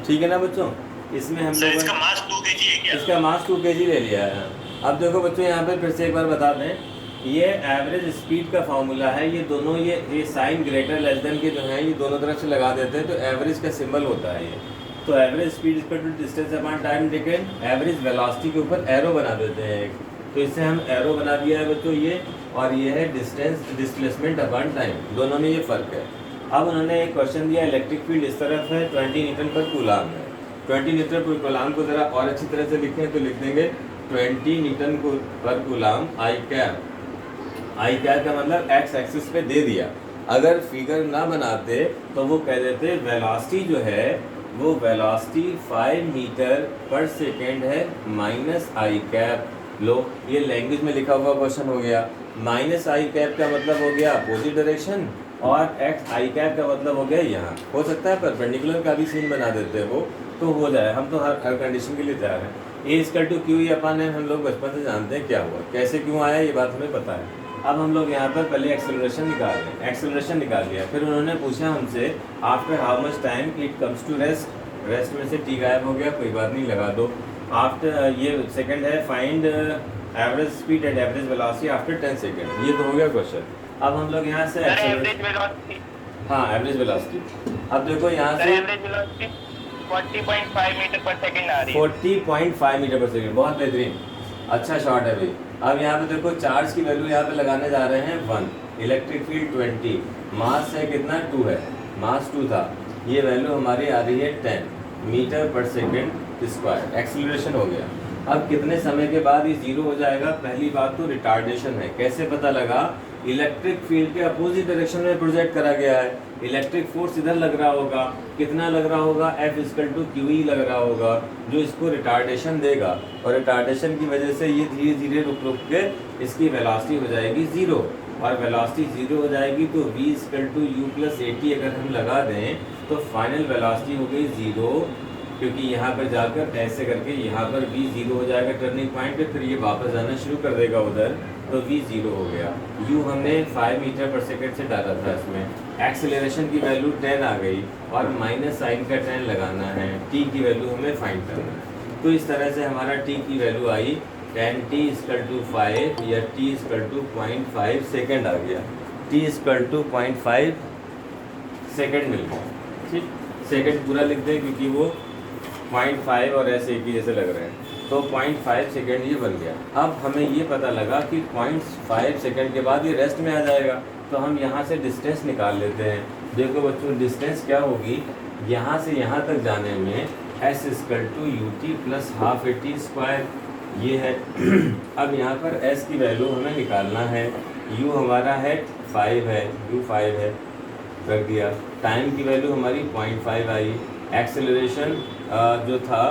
ठीक है ना बच्चों। इसमें हम लोग इसका मास 2 kg है क्या? इसका मास 2 kg ले लिया है। अब देखो बच्चों यहाँ पे फिर से एक बार बता दें, ये एवरेज स्पीड का फार्मूला है। ये दोनों ये साइन ग्रेटर लेस देन के जो है ये दोनों तरफ से लगा देते हैं तो एवरेज का सिंबल होता है ये। तो average speed equal to distance upon time taken, average velocity के ऊपर एरो बना देते हैं एक। तो इससे हम एरो बना दिया है बच्चों ये, और ये है डिस्टेंस डिस्प्लेसमेंट अपॉन टाइम, दोनों में ये फ़र्क है। अब उन्होंने एक क्वेश्चन दिया, इलेक्ट्रिक फील्ड इस तरफ है 20 न्यूटन पर कूलाम है। 20 न्यूटन पर कूलाम को ज़रा और अच्छी तरह से लिखें तो लिख देंगे 20 न्यूटन पर कूलाम आई कैप। आई कैप का मतलब एक्स एक्सिस पे दे दिया। अगर फिगर ना बनाते तो वो कह देते वेलोसिटी जो है वो वेलोसिटी 5 मीटर पर सेकेंड है माइनस आई कैप। लो ये लैंग्वेज में लिखा हुआ क्वेश्चन हो गया। माइनस आई कैप का मतलब हो गया अपोजिट डायरेक्शन, और एक्स आई कैप का मतलब हो गया यहाँ। हो सकता है परपेंडिकुलर का भी सीन बना देते हैं वो, तो हो जाए। हम तो हर कंडीशन के लिए तैयार हैं। ए इक्वल टू क्यू ई अपन है, हम लोग बचपन से जानते हैं क्या हुआ, कैसे क्यों आया ये बात हमें पता है। अब हम लोग यहाँ पर पहले एक्सेलरेशन निकाल लें। एक्सेलरेशन निकाल लिया, फिर उन्होंने पूछा हमसे after how much time it comes to rest. Rest में से टी गायब हो गया, कोई बात नहीं, लगा दो। आफ्टर ये सेकंड है find average speed and average velocity after 10 second, ये तो हो गया क्वेश्चन। अब हम लोग यहाँ से एवरेज वेलोसिटी, हाँ एवरेज वेलोसिटी। अब देखो यहाँ से एवरेज वेलोसिटी 40.5 मीटर पर सेकंड आ रही है। 40.5 मीटर पर सेकंड, बहुत बेहतरीन, अच्छा शॉट है भाई। अब यहाँ पे देखो चार्ज की वैल्यू यहाँ पे लगाने जा रहे हैं 1, इलेक्ट्रिक फील्ड 20, मास है कितना 2 है, मास 2 था, ये वैल्यू हमारी आ रही है 10 मीटर पर सेकंड स्क्वायर। एक्सीलरेशन हो गया। अब कितने समय के बाद ये जीरो हो जाएगा? पहली बात तो रिटार्डेशन है। कैसे पता लगा? इलेक्ट्रिक फील्ड के अपोजिट डायरेक्शन में प्रोजेक्ट करा गया है। इलेक्ट्रिक फोर्स इधर लग रहा होगा, कितना लग रहा होगा? F equal to Q E लग रहा होगा, जो इसको रिटार्डेशन देगा, और रिटार्डेशन की वजह से ये धीरे धीरे रुक रुक के इसकी वेलोसिटी हो जाएगी ज़ीरो, और वेलोसिटी ज़ीरो हो जाएगी तो v equal to U plus A T अगर हम लगा दें तो फाइनल वेलोसिटी हो गई ज़ीरो, क्योंकि यहाँ पर जाकर ऐसे करके यहाँ पर v ज़ीरो हो जाएगा टर्निंग पॉइंट पे, फिर ये वापस आना शुरू कर देगा उधर, तो v ज़ीरो हो गया। u हमने 5 मीटर पर सेकंड से डाला था इसमें। एक्सेलरेशन की वैल्यू 10 आ गई, और माइनस साइन का 10 लगाना है, t की वैल्यू हमें फाइंड करना है। तो इस तरह से हमारा t की value I 10t equal to 5, या t इक्वल टू 0.5 सेकेंड आ गया। t इक्वल टू 0.5 सेकेंड मिल गया। ठीक, सेकेंड पूरा लिख दें क्योंकि वो 0.5 और ऐसे एक ही जैसे लग रहे हैं, तो 0.5 सेकेंड ये बन गया। अब हमें ये पता लगा कि 0.5 सेकेंड के बाद ये रेस्ट में आ जाएगा, तो हम यहाँ से डिस्टेंस निकाल लेते हैं। देखो बच्चों डिस्टेंस क्या होगी, यहाँ से यहाँ तक जाने में s equal to U T plus half A T square, ये है। अब यहाँ पर s की वैल्यू हमें निकालना है। u हमारा है 5 है, u 5 है, रख दिया। टाइम की वैल्यू हमारी 0.5 आई। एक्सेलरेशन जो था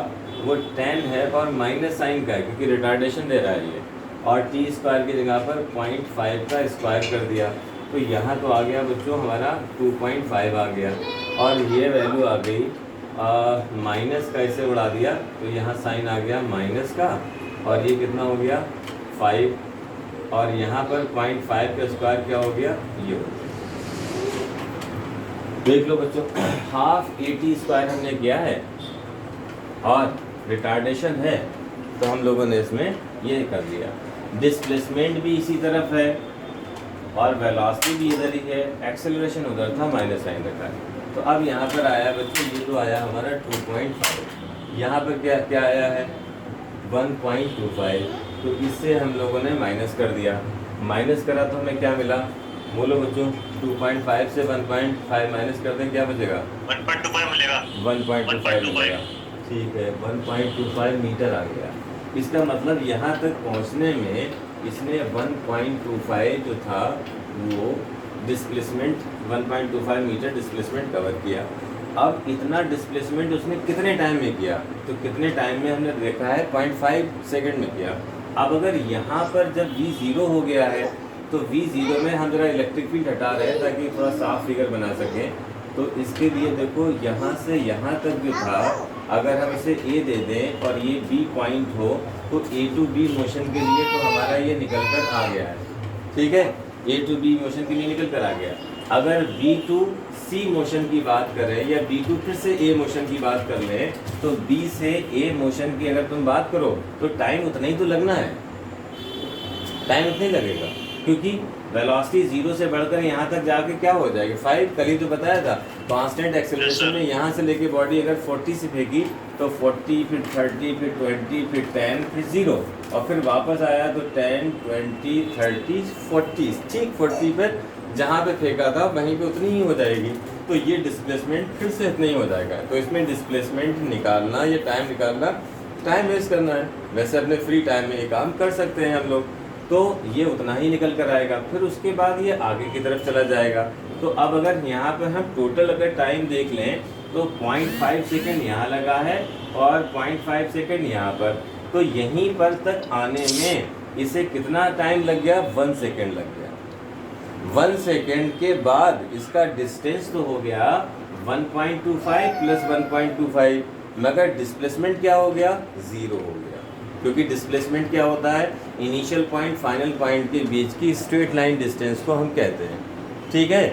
वो 10 है और माइनस साइन का है क्योंकि रिटार्डेशन दे रहा है ये, और टी स्क्वायर की जगह पर 0.5 का स्क्वायर कर दिया, तो यहाँ तो आ गया बच्चों हमारा 2.5 आ गया, और ये वैल्यू आ गई माइनस का, इसे उड़ा दिया तो यहाँ साइन आ गया माइनस का, और ये कितना हो गया 5, और यहाँ पर 0.5 का स्क्वायर क्या हो गया, ये हो गया। देख लो बच्चों, हाफ ए टी स्क्वायर हमने किया है, और रिटार्डेशन है तो हम लोगों ने इसमें ये कर दिया। डिस्प्लेसमेंट भी इसी तरफ है, और वेलोसिटी भी इधर ही है, एक्सेलरेशन उधर था, माइनस साइन रखा है। तो अब यहाँ पर आया बच्चों, ये तो आया हमारा 2.5, यहाँ पर क्या क्या आया है 1.25, तो इससे हम लोगों ने माइनस कर दिया। माइनस करा तो हमें क्या मिला, बोलो बच्चों, 2.5 से 1.5 माइनस कर दें, क्या बचेगा 1.25 मिलेगा। 1.25 मिलेगा। ठीक है, 1.25 मीटर आ गया। इसका मतलब यहाँ तक पहुँचने में इसने 1.25 जो था वो डिस्प्लेसमेंट 1.25 मीटर डिस्प्लेसमेंट कवर किया। अब इतना डिस्प्लेसमेंट उसने कितने टाइम में किया, तो कितने टाइम में हमने देखा है 0.5 सेकेंड में किया। अब अगर यहाँ पर जब v ज़ीरो हो गया है तो v ज़ीरो में हम जरा इलेक्ट्रिक फील्ड हटा रहे हैं ताकि थोड़ा साफ फिगर बना सकें, तो इसके लिए देखो यहाँ से यहाँ तक जो था, अगर हम इसे a दे दें और ये b पॉइंट हो, तो a टू b मोशन के लिए तो हमारा ये निकल कर आ गया है। ठीक है, a टू b मोशन के लिए निकल कर आ गया। अगर b टू सी मोशन की बात करें या B2 फिर से A मोशन की बात कर लें, तो B से A मोशन की अगर तुम बात करो तो टाइम उतना ही तो लगना है, टाइम उतना ही लगेगा, क्योंकि वेलोसिटी 0 से बढ़कर यहाँ तक जाके क्या हो जाएगी 5, कल ही तो बताया था। कांस्टेंट एक्सेलरेशन में यहाँ से लेके बॉडी अगर 40 से फेंकी तो 40, फिर 30, फिर 20, फिर 10, फिर 0, और फिर वापस आया तो 10, 20, 30, 40, ठीक 40 पर जहाँ पे फेंका था वहीं पे उतनी ही हो जाएगी। तो ये डिस्प्लेसमेंट फिर से इतना ही हो जाएगा। तो इसमें डिस्प्लेसमेंट निकालना, ये टाइम निकालना, टाइम वेस्ट करना है। वैसे अपने फ्री टाइम में ये काम कर सकते हैं हम लोग, तो ये उतना ही निकल कर आएगा। फिर उसके बाद ये आगे की तरफ चला जाएगा। तो अब अगर यहाँ पर हम टोटल अगर टाइम देख लें तो 0.5 सेकेंड यहाँ लगा है और 0.5 सेकेंड यहाँ पर, तो यहीं पर तक आने में इसे कितना टाइम लग गया, 1 सेकेंड लग गया। 1 सेकेंड के बाद इसका डिस्टेंस तो हो गया 1.25 प्लस 1.25, मगर डिस्प्लेसमेंट क्या हो गया, 0 हो गया। क्योंकि डिस्प्लेसमेंट क्या होता है, इनिशियल पॉइंट फाइनल पॉइंट के बीच की स्ट्रेट लाइन डिस्टेंस को हम कहते हैं, ठीक है।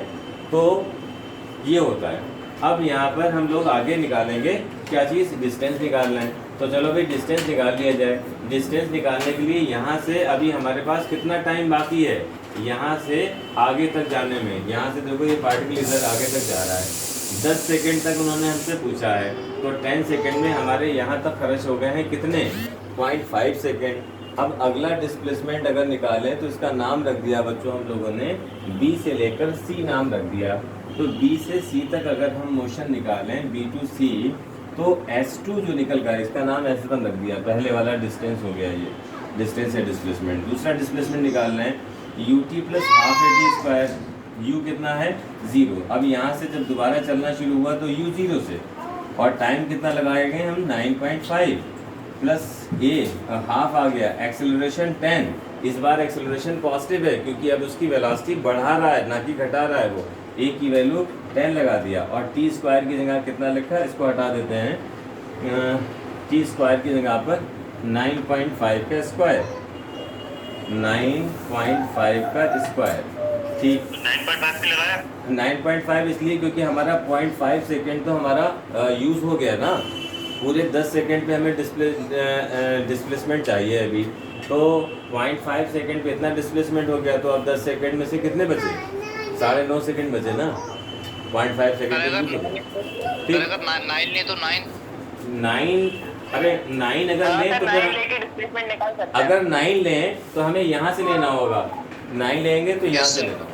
तो ये होता है। अब यहाँ पर हम लोग आगे निकालेंगे क्या चीज़, डिस्टेंस निकालना है। तो चलो भाई डिस्टेंस निकाल लिया जाए। डिस्टेंस निकालने के लिए यहाँ से अभी हमारे पास कितना टाइम बाकी है, यहाँ से आगे तक जाने में। यहाँ से देखो ये पार्टिकल इधर आगे तक जा रहा है, 10 सेकेंड तक उन्होंने हमसे पूछा है, तो 10 सेकेंड में हमारे यहाँ तक खर्च हो गए हैं कितने, 0.5 सेकेंड। अब अगला डिस्प्लेसमेंट अगर निकालें तो इसका नाम रख दिया बच्चों हम लोगों ने, B से लेकर C नाम रख दिया। तो B से C तक अगर हम मोशन निकालें B to C, तो S2 जो निकल गया इसका नाम S1 रख दिया। पहले वाला डिस्टेंस हो गया, ये डिस्टेंस है डिस्प्लेसमेंट। दूसरा डिस्प्लेसमेंट निकालना है UT plus half AT square. U कितना है, 0। अब यहाँ से जब दोबारा चलना शुरू हुआ तो U 0 से, और टाइम कितना लगाएंगे हम, 9.5 प्लस A हाफ आ गया, एक्सेलरेशन 10। इस बार एक्सेलरेशन पॉजिटिव है क्योंकि अब उसकी वेलोसिटी बढ़ा रहा है ना कि घटा रहा है। वो A की वैल्यू 10 लगा दिया, और टी स्क्वायर की जगह कितना लिखा है, इसको हटा देते हैं, टी स्क्वायर की जगह पर 9.5 का स्क्वायर, 9.5 का स्क्वायर, ठीक। 9.5 पे लगाया, 9.5 इसलिए क्योंकि हमारा 0.5 सेकेंड तो हमारा यूज़ हो गया ना। पूरे 10 सेकेंड पे हमें डिस्प्लेसमेंट चाहिए अभी, तो 0.5 सेकेंड पे इतना डिस्प्लेसमेंट हो गया। तो अब 10 सेकेंड में से कितने बचे, 9.5 सेकेंड बचे ना, 0.5 सेकेंड ठीक। 9 ले तो 9, अरे 9 अगर लें तो डिस्प्लेसमेंट निकाल सकते हैं। अगर 9 लें तो हमें यहाँ से लेना होगा, 9 लेंगे तो यहाँ से लेना होगा,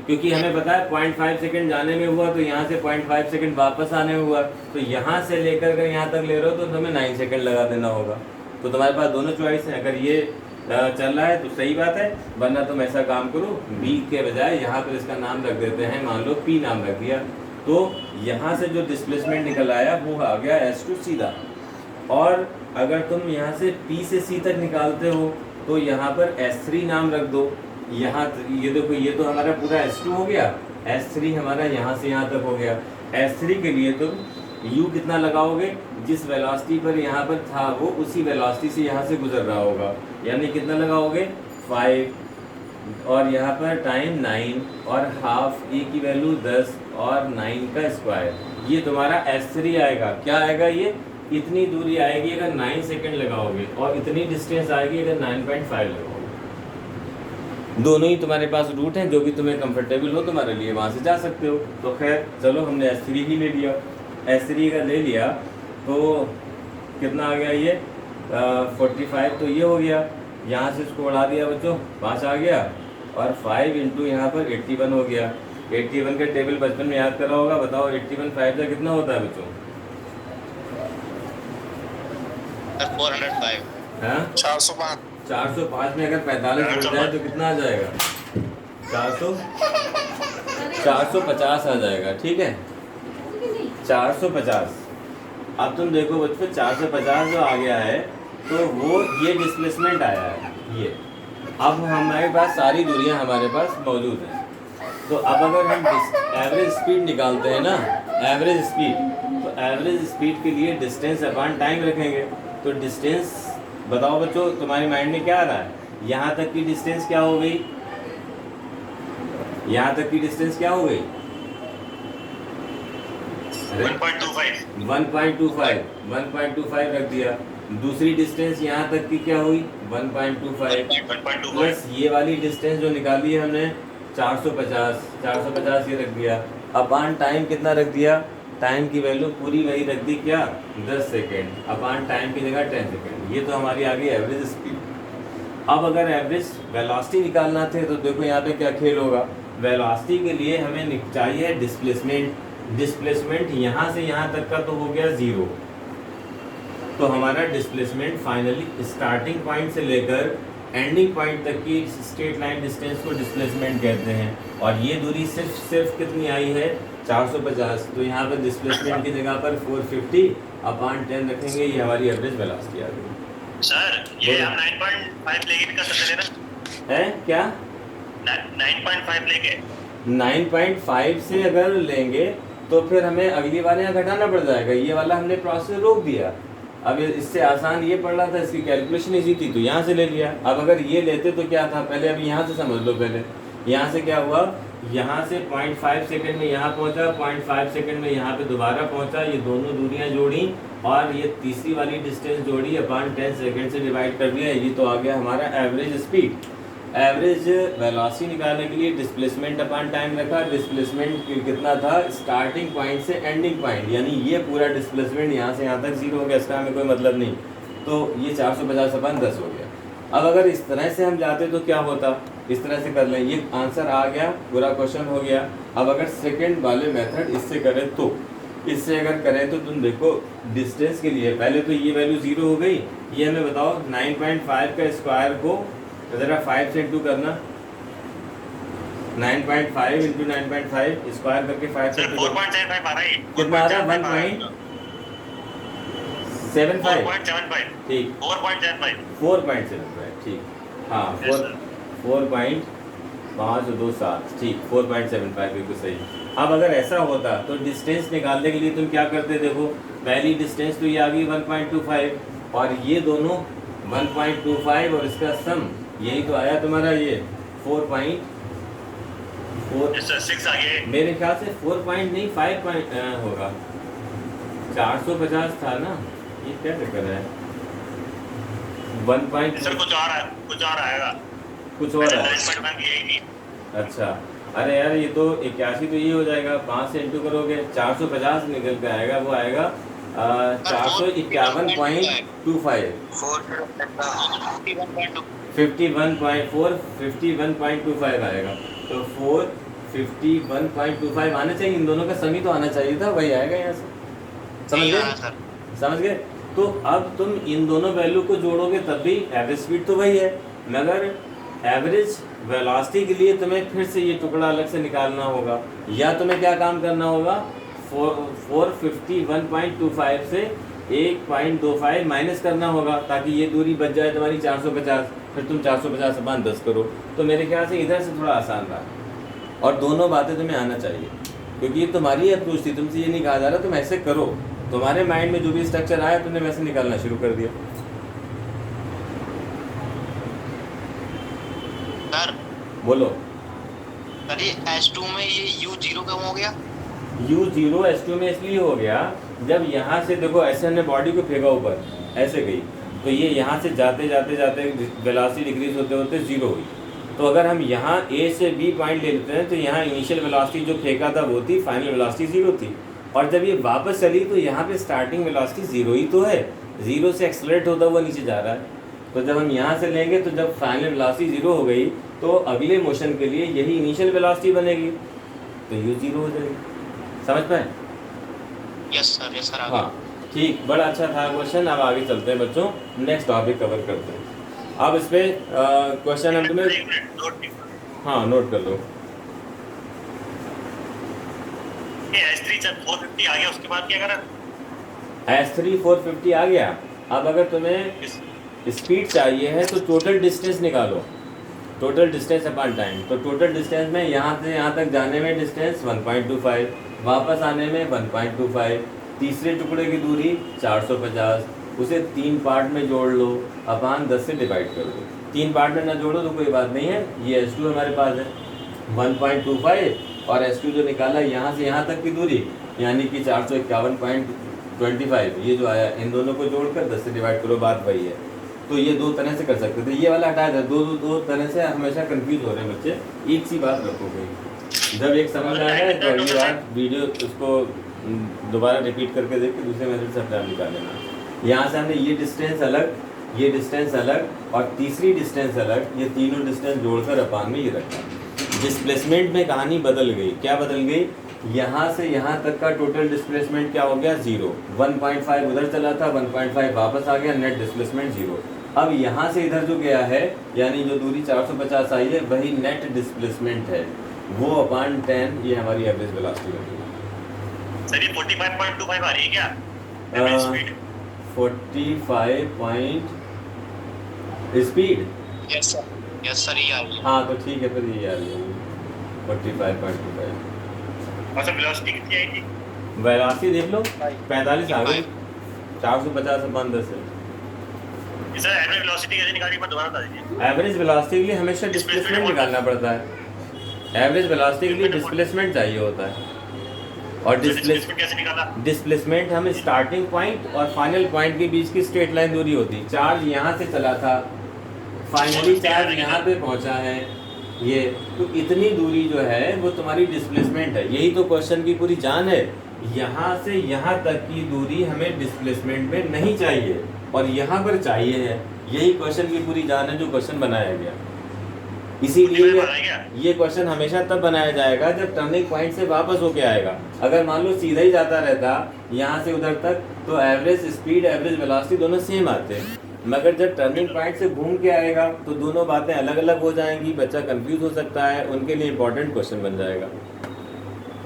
क्योंकि हमें पता है 0.5 सेकेंड जाने में हुआ तो यहाँ से 0.5 सेकेंड वापस आने में हुआ। तो यहाँ से लेकर अगर यहाँ तक ले रहे हो तो हमें 9 सेकेंड लगा देना होगा। तो तुम्हारे पास दोनों चॉइस हैं। अगर ये चल रहा है तो सही बात है, वरना तुम ऐसा काम करो, B के बजाय यहाँ पर इसका नाम रख देते हैं, मान लो P नाम रख दिया। तो यहाँ से जो डिस्प्लेसमेंट निकल आया वो आ गया S2 सीधा। और अगर तुम यहाँ से P से C तक निकालते हो तो यहाँ पर S3 नाम रख दो। यहाँ ये देखो, ये तो हमारा पूरा S2 हो गया, S3 हमारा यहाँ से यहाँ तक हो गया। S3 के लिए तुम U कितना लगाओगे, जिस वेलोसिटी पर यहाँ पर था वो उसी वेलोसिटी से यहाँ से गुजर रहा होगा, यानी कितना लगाओगे, 5, और यहाँ पर टाइम 9, और हाफ A की वैल्यू 10, और 9 का स्क्वायर। ये तुम्हारा S3 आएगा। क्या आएगा, ये इतनी दूरी आएगी अगर 9 सेकेंड लगाओगे, और इतनी डिस्टेंस आएगी अगर 9.5 लगाओगे। दोनों ही तुम्हारे पास रूट हैं, जो भी तुम्हें कंफर्टेबल हो तुम्हारे लिए वहाँ से जा सकते हो। तो खैर चलो, हमने S3 ही ले लिया। S3 का ले लिया तो कितना आ गया, ये 45, तो ये हो गया। यहाँ से इसको बढ़ा दिया बच्चों, 5 आ गया, और 5 इंटू यहाँ पर 81 हो गया। 81 का टेबल बचपन में याद करा होगा, बताओ 81 5 का कितना होता है बच्चों, 405, हाँ 405। 405 में अगर 45 जुड़ जाए तो कितना आ जाएगा, 450 आ जाएगा, ठीक है, 450। अब तुम देखो बच्चों, 450 जो आ गया है तो वो ये डिस्प्लेसमेंट आया है ये। अब हमारे पास सारी दूरियां हमारे पास मौजूद हैं। तो अब अगर हम एवरेज स्पीड निकालते हैं ना, एवरेज स्पीड, तो एवरेज स्पीड के लिए डिस्टेंस अपॉन टाइम रखेंगे। तो डिस्टेंस बताओ बच्चों, तुम्हारे माइंड में क्या आ रहा है, यहाँ तक की डिस्टेंस क्या हो गई, यहाँ तक की डिस्टेंस क्या हो गई, 1.25 1.25 रख दिया। दूसरी डिस्टेंस यहाँ तक की क्या हुई 1.25 प्लस ये वाली डिस्टेंस जो निकाली है हमने 450 ये रख दिया। अपान टाइम कितना रख दिया, टाइम की वैल्यू पूरी वही रख दी क्या 10 सेकेंड, अपान टाइम की जगह 10 सेकेंड। ये तो हमारी आ गई एवरेज स्पीड। अब अगर एवरेज वेलोसिटी निकालना थे तो देखो यहाँ पे क्या खेल होगा। वेलोसिटी के लिए हमें चाहिए डिस्प्लेसमेंट। डिस्प्लेसमेंट यहाँ से यहाँ तक का तो हो गया 0, तो हमारा डिस्प्लेसमेंट फाइनली स्टार्टिंग पॉइंट से लेकर एंडिंग पॉइंट तक की स्ट्रेट लाइन डिस्टेंस को डिस्प्लेसमेंट कहते हैं। और ये दूरी सिर्फ कितनी आई है 450, तो यहाँ पर डिस्प्लेसमेंट की जगह पर 450 अपान 10 रखेंगे, ये हमारी एवरेज वेलोसिटी आ गई। सर ये हम 9.5 लेके भी कर सकते थे ना, है क्या 9.5 लेके 9.5 से अगर लेंगे तो फिर हमें अगली बार यहाँ घटाना पड़ जाएगा। ये वाला हमने प्रोसेस रोक दिया। अब इससे आसान ये पड़ रहा था, इसकी कैलकुलेशन इजी थी तो यहाँ से ले लिया। अब अगर ये लेते तो क्या था, पहले अभी यहाँ से समझ लो। पहले यहाँ से क्या हुआ, यहाँ से 0.5 सेकंड में यहाँ पहुँचा, 0.5 सेकंड में यहाँ पे दोबारा पहुँचा, ये दोनों दूरियाँ जोड़ी और ये तीसरी वाली डिस्टेंस जोड़ी अपान 10 सेकंड से डिवाइड कर दिया। ये तो आ गया हमारा एवरेज स्पीड। एवरेज वेलोसिटी निकालने के लिए डिस्प्लेसमेंट अपान टाइम रखा। डिस्प्लेसमेंट कितना था स्टार्टिंग पॉइंट से एंडिंग पॉइंट, यानी ये पूरा डिस्प्लेसमेंट यहाँ से यहाँ तक 0 हो गया, इसका हमें कोई मतलब नहीं, तो ये 450 अपान 10 हो गया। अब अगर इस तरह से हम जाते तो क्या होता, इस तरह से कर लें, ये आंसर आ गया, पूरा क्वेश्चन हो गया। अब अगर सेकेंड वाले मेथड इससे करें तो, इससे अगर करें तो तुम देखो डिस्टेंस के लिए पहले तो ये वैल्यू 0 हो गई। ये हमें बताओ 9.5 का स्क्वायर को ज़रा 5 से इंटू करना, 9.5 इंटू 9.5 स्क्वायर करके 5 से इंटू 4.75 आ रहा है, कितना आ रहा है 1.75 ठीक 4.75 ठीक, हाँ 4.527 ठीक 4.75 बिल्कुल सही। अब अगर ऐसा होता तो डिस्टेंस निकालने के लिए तुम क्या करते, देखो पहली डिस्टेंस तो ये आ गई 1.25 और ये दोनों 1.25 और इसका सम यही तो आया तुम्हारा ये 6 आ गया। मेरे ख्याल से 4 पॉइंट नहीं 5 पॉइंट होगा, 450 था ना, ये क्या चक्कर है 1 पॉइंट सर कुछ और आएगा, कुछ और है। अच्छा अरे यार ये तो 81 तो ये हो जाएगा, 5 से इंटू करोगे 450 निकल के आएगा, वो आएगा 451.25 51.25 आएगा, तो 451.25 आना चाहिए। इन दोनों का सम ही तो आना चाहिए था, वही आएगा यहाँ से, समझ गए। तो अब तुम इन दोनों वैल्यू को जोड़ोगे तब भी एवरेज स्पीड तो वही है, मगर एवरेज वेलोसिटी के लिए तुम्हें फिर से ये टुकड़ा अलग से निकालना होगा, या तुम्हें क्या काम करना होगा 451.25 से 1.25 माइनस करना होगा ताकि ये दूरी बच जाए तुम्हारी 450, फिर तुम 450 अपान 10 करो। तो मेरे ख्याल से इधर से थोड़ा आसान रहा, और दोनों बातें तुम्हें आना चाहिए क्योंकि ये तुम्हारी अप्रोच थी, तुमसे ये नहीं कहा जा रहा तुम ऐसे करो, तुम्हारे माइंड में जो भी स्ट्रक्चर आया तुमने वैसे निकालना शुरू कर दिया। सर बोलो। सर ये H2 में ये U0 कब हो गया? U0 H2 में इसलिए हो गया जब यहाँ से देखो ऐसे हमने बॉडी को फेंका ऊपर, ऐसे गई तो ये यहाँ से जाते जाते जाते वेलोसिटी डिक्रीज होते होते 0 हुई। तो अगर हम यहाँ A से B पॉइंट ले लेते हैं तो यहाँ इनिशियल वेलोसिटी जो फेंका था वो थी, फाइनल वेलोसिटी 0 थी, और जब ये वापस चली तो यहाँ पे स्टार्टिंग वेलोसिटी 0 ही तो है, 0 से एक्सलरेट होता हुआ नीचे जा रहा है। तो जब हम यहाँ से लेंगे तो जब फाइनल वेलोसिटी 0 हो गई तो अगले मोशन के लिए यही इनिशियल वेलोसिटी बनेगी, तो ये 0 हो जाएगी। समझ पाए? यस सर हाँ ठीक, बड़ा अच्छा था क्वेश्चन। अब आगे चलते हैं बच्चों, नेक्स्ट टॉपिक कवर करते हैं। अब इस पर क्वेश्चन हम तुम्हें हाँ नोट कर लो। S3 जब 450 आ गया उसके बाद क्या करा? S3 450 आ गया। अब अगर तुम्हें स्पीड चाहिए है तो टोटल डिस्टेंस निकालो, टोटल डिस्टेंस अपॉन टाइम। तो टोटल डिस्टेंस में यहाँ से यहाँ तक जाने में डिस्टेंस 1.25, वापस आने में 1.25, तीसरे टुकड़े की दूरी 450, उसे 3 पार्ट में जोड़ लो, अपॉन 10 से डिवाइड कर दो। 3 पार्ट में ना जोड़ो तो कोई बात नहीं है, ये S2 हमारे पास है 1.25 और S2 जो निकाला यहाँ से यहाँ तक की दूरी यानी कि 451.25 ये जो आया, इन दोनों को जोड़कर 10 से डिवाइड करो, बात वही है। तो ये दो तरह से कर सकते थे, ये वाला हटाया था। दो तरह से हमेशा कंफ्यूज हो रहे हैं बच्चे। एक सी बात रखो भाई, जब एक समझ आ जाए तो अगली बार वीडियो उसको दोबारा रिपीट करके देख के दूसरे मेथड से अपने आप निकाल लेना। यहाँ से हमने ये डिस्टेंस अलग, ये डिस्टेंस अलग और तीसरी डिस्टेंस अलग, ये तीनों डिस्टेंस जोड़कर अपान में ये रखा। डिस्प्लेसमेंट में कहानी बदल गई। क्या बदल गई? यहाँ से यहाँ तक का टोटल डिस्प्लेसमेंट क्या हो गया? 0। 1.5 उधर चला था, 1.5 वापस आ गया, नेट डिस्प्लेसमेंट 0। अब यहाँ से इधर जो गया है, यानी जो दूरी 450 आई है, वही नेट डिस्प्लेसमेंट है, वो अपान 10 ये हमारी एवरेज वेलोसिटी होगी। सर ये 45.25 आ रही है क्या average speed? 45 point speed, yes sir ये आ रही है। हाँ तो ठीक है, फिर ये आ रही है 45.25। और सर वेलोसिटी कितनी आई थी? वेलोसिटी देख लो, 45 आ गई, 450 अपान 10 है। सर एवरेज वेलोसिटी कैसे निकाली, मैं दोबारा बता दीजिए। एवरेज वेलोसिटी के लिए हमेशा डिस्प्लेसमेंट निकालना पड़ता है। एवरेज वेलोसिटी के लिए डिस्प्लेसमेंट चाहिए होता है। और डिस्प्लेसमेंट कैसे निकाला? डिस्प्लेसमेंट हम स्टार्टिंग पॉइंट और फाइनल पॉइंट के बीच की स्ट्रेट लाइन दूरी होती है। चार्ज यहाँ से चला था, फाइनली चार्ज यहाँ पे पहुँचा है, ये तो इतनी दूरी जो है वो तुम्हारी डिस्प्लेसमेंट है। यही तो क्वेश्चन की पूरी जान है। यहाँ से यहाँ तक की दूरी हमें डिस्प्लेसमेंट में नहीं चाहिए और यहाँ पर चाहिए है। यही क्वेश्चन की पूरी जान है जो क्वेश्चन बनाया गया। इसीलिए ये क्वेश्चन हमेशा तब बनाया जाएगा जब टर्निंग पॉइंट से वापस होके आएगा। अगर मान लो सीधा ही जाता रहता यहाँ से उधर तक तो एवरेज स्पीड, एवरेज वेलोसिटी दोनों सेम आते हैं, मगर जब टर्निंग पॉइंट से घूम के आएगा तो दोनों बातें अलग अलग हो जाएंगी, बच्चा कंफ्यूज हो सकता है, उनके लिए इंपॉर्टेंट क्वेश्चन बन जाएगा।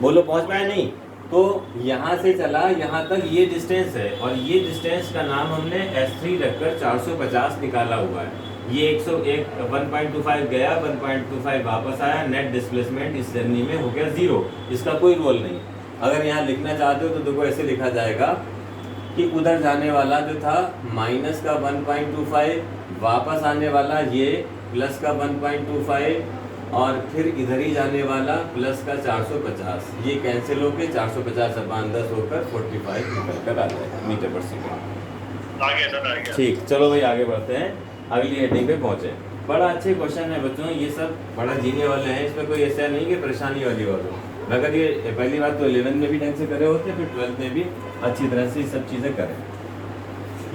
बोलो पहुँच पाए नहीं? तो यहाँ से चला यहाँ तक ये डिस्टेंस है और ये डिस्टेंस का नाम हमने S3 रखकर 450 निकाला हुआ है। ये 1.25 गया, 1.25 वापस आया, नेट डिस्प्लेसमेंट इस जर्नी में हो गया 0। इसका कोई रोल नहीं। अगर यहाँ लिखना चाहते हो तो देखो ऐसे लिखा जाएगा कि उधर जाने वाला जो था माइनस का 1.25, वापस आने वाला ये प्लस का 1.25 और फिर इधर ही जाने वाला प्लस का 450। ये कैंसिल होकर 450 अपान 10 होकर 45 निकल कर आ जाएगा मीटर पर सेकेंड। आ गया सर, आ गया। ठीक, चलो भाई आगे बढ़ते हैं, अगली हेडिंग पे पहुँचे। बड़ा अच्छे क्वेश्चन है बच्चों, ये सब बड़ा जीने वाले हैं, इसमें कोई ऐसा नहीं कि परेशानी वाली बात हो। मगर ये पहली बात तो 11 में भी ढंग से करे होते, फिर 12th में भी अच्छी तरह से ये सब चीज़ें करें।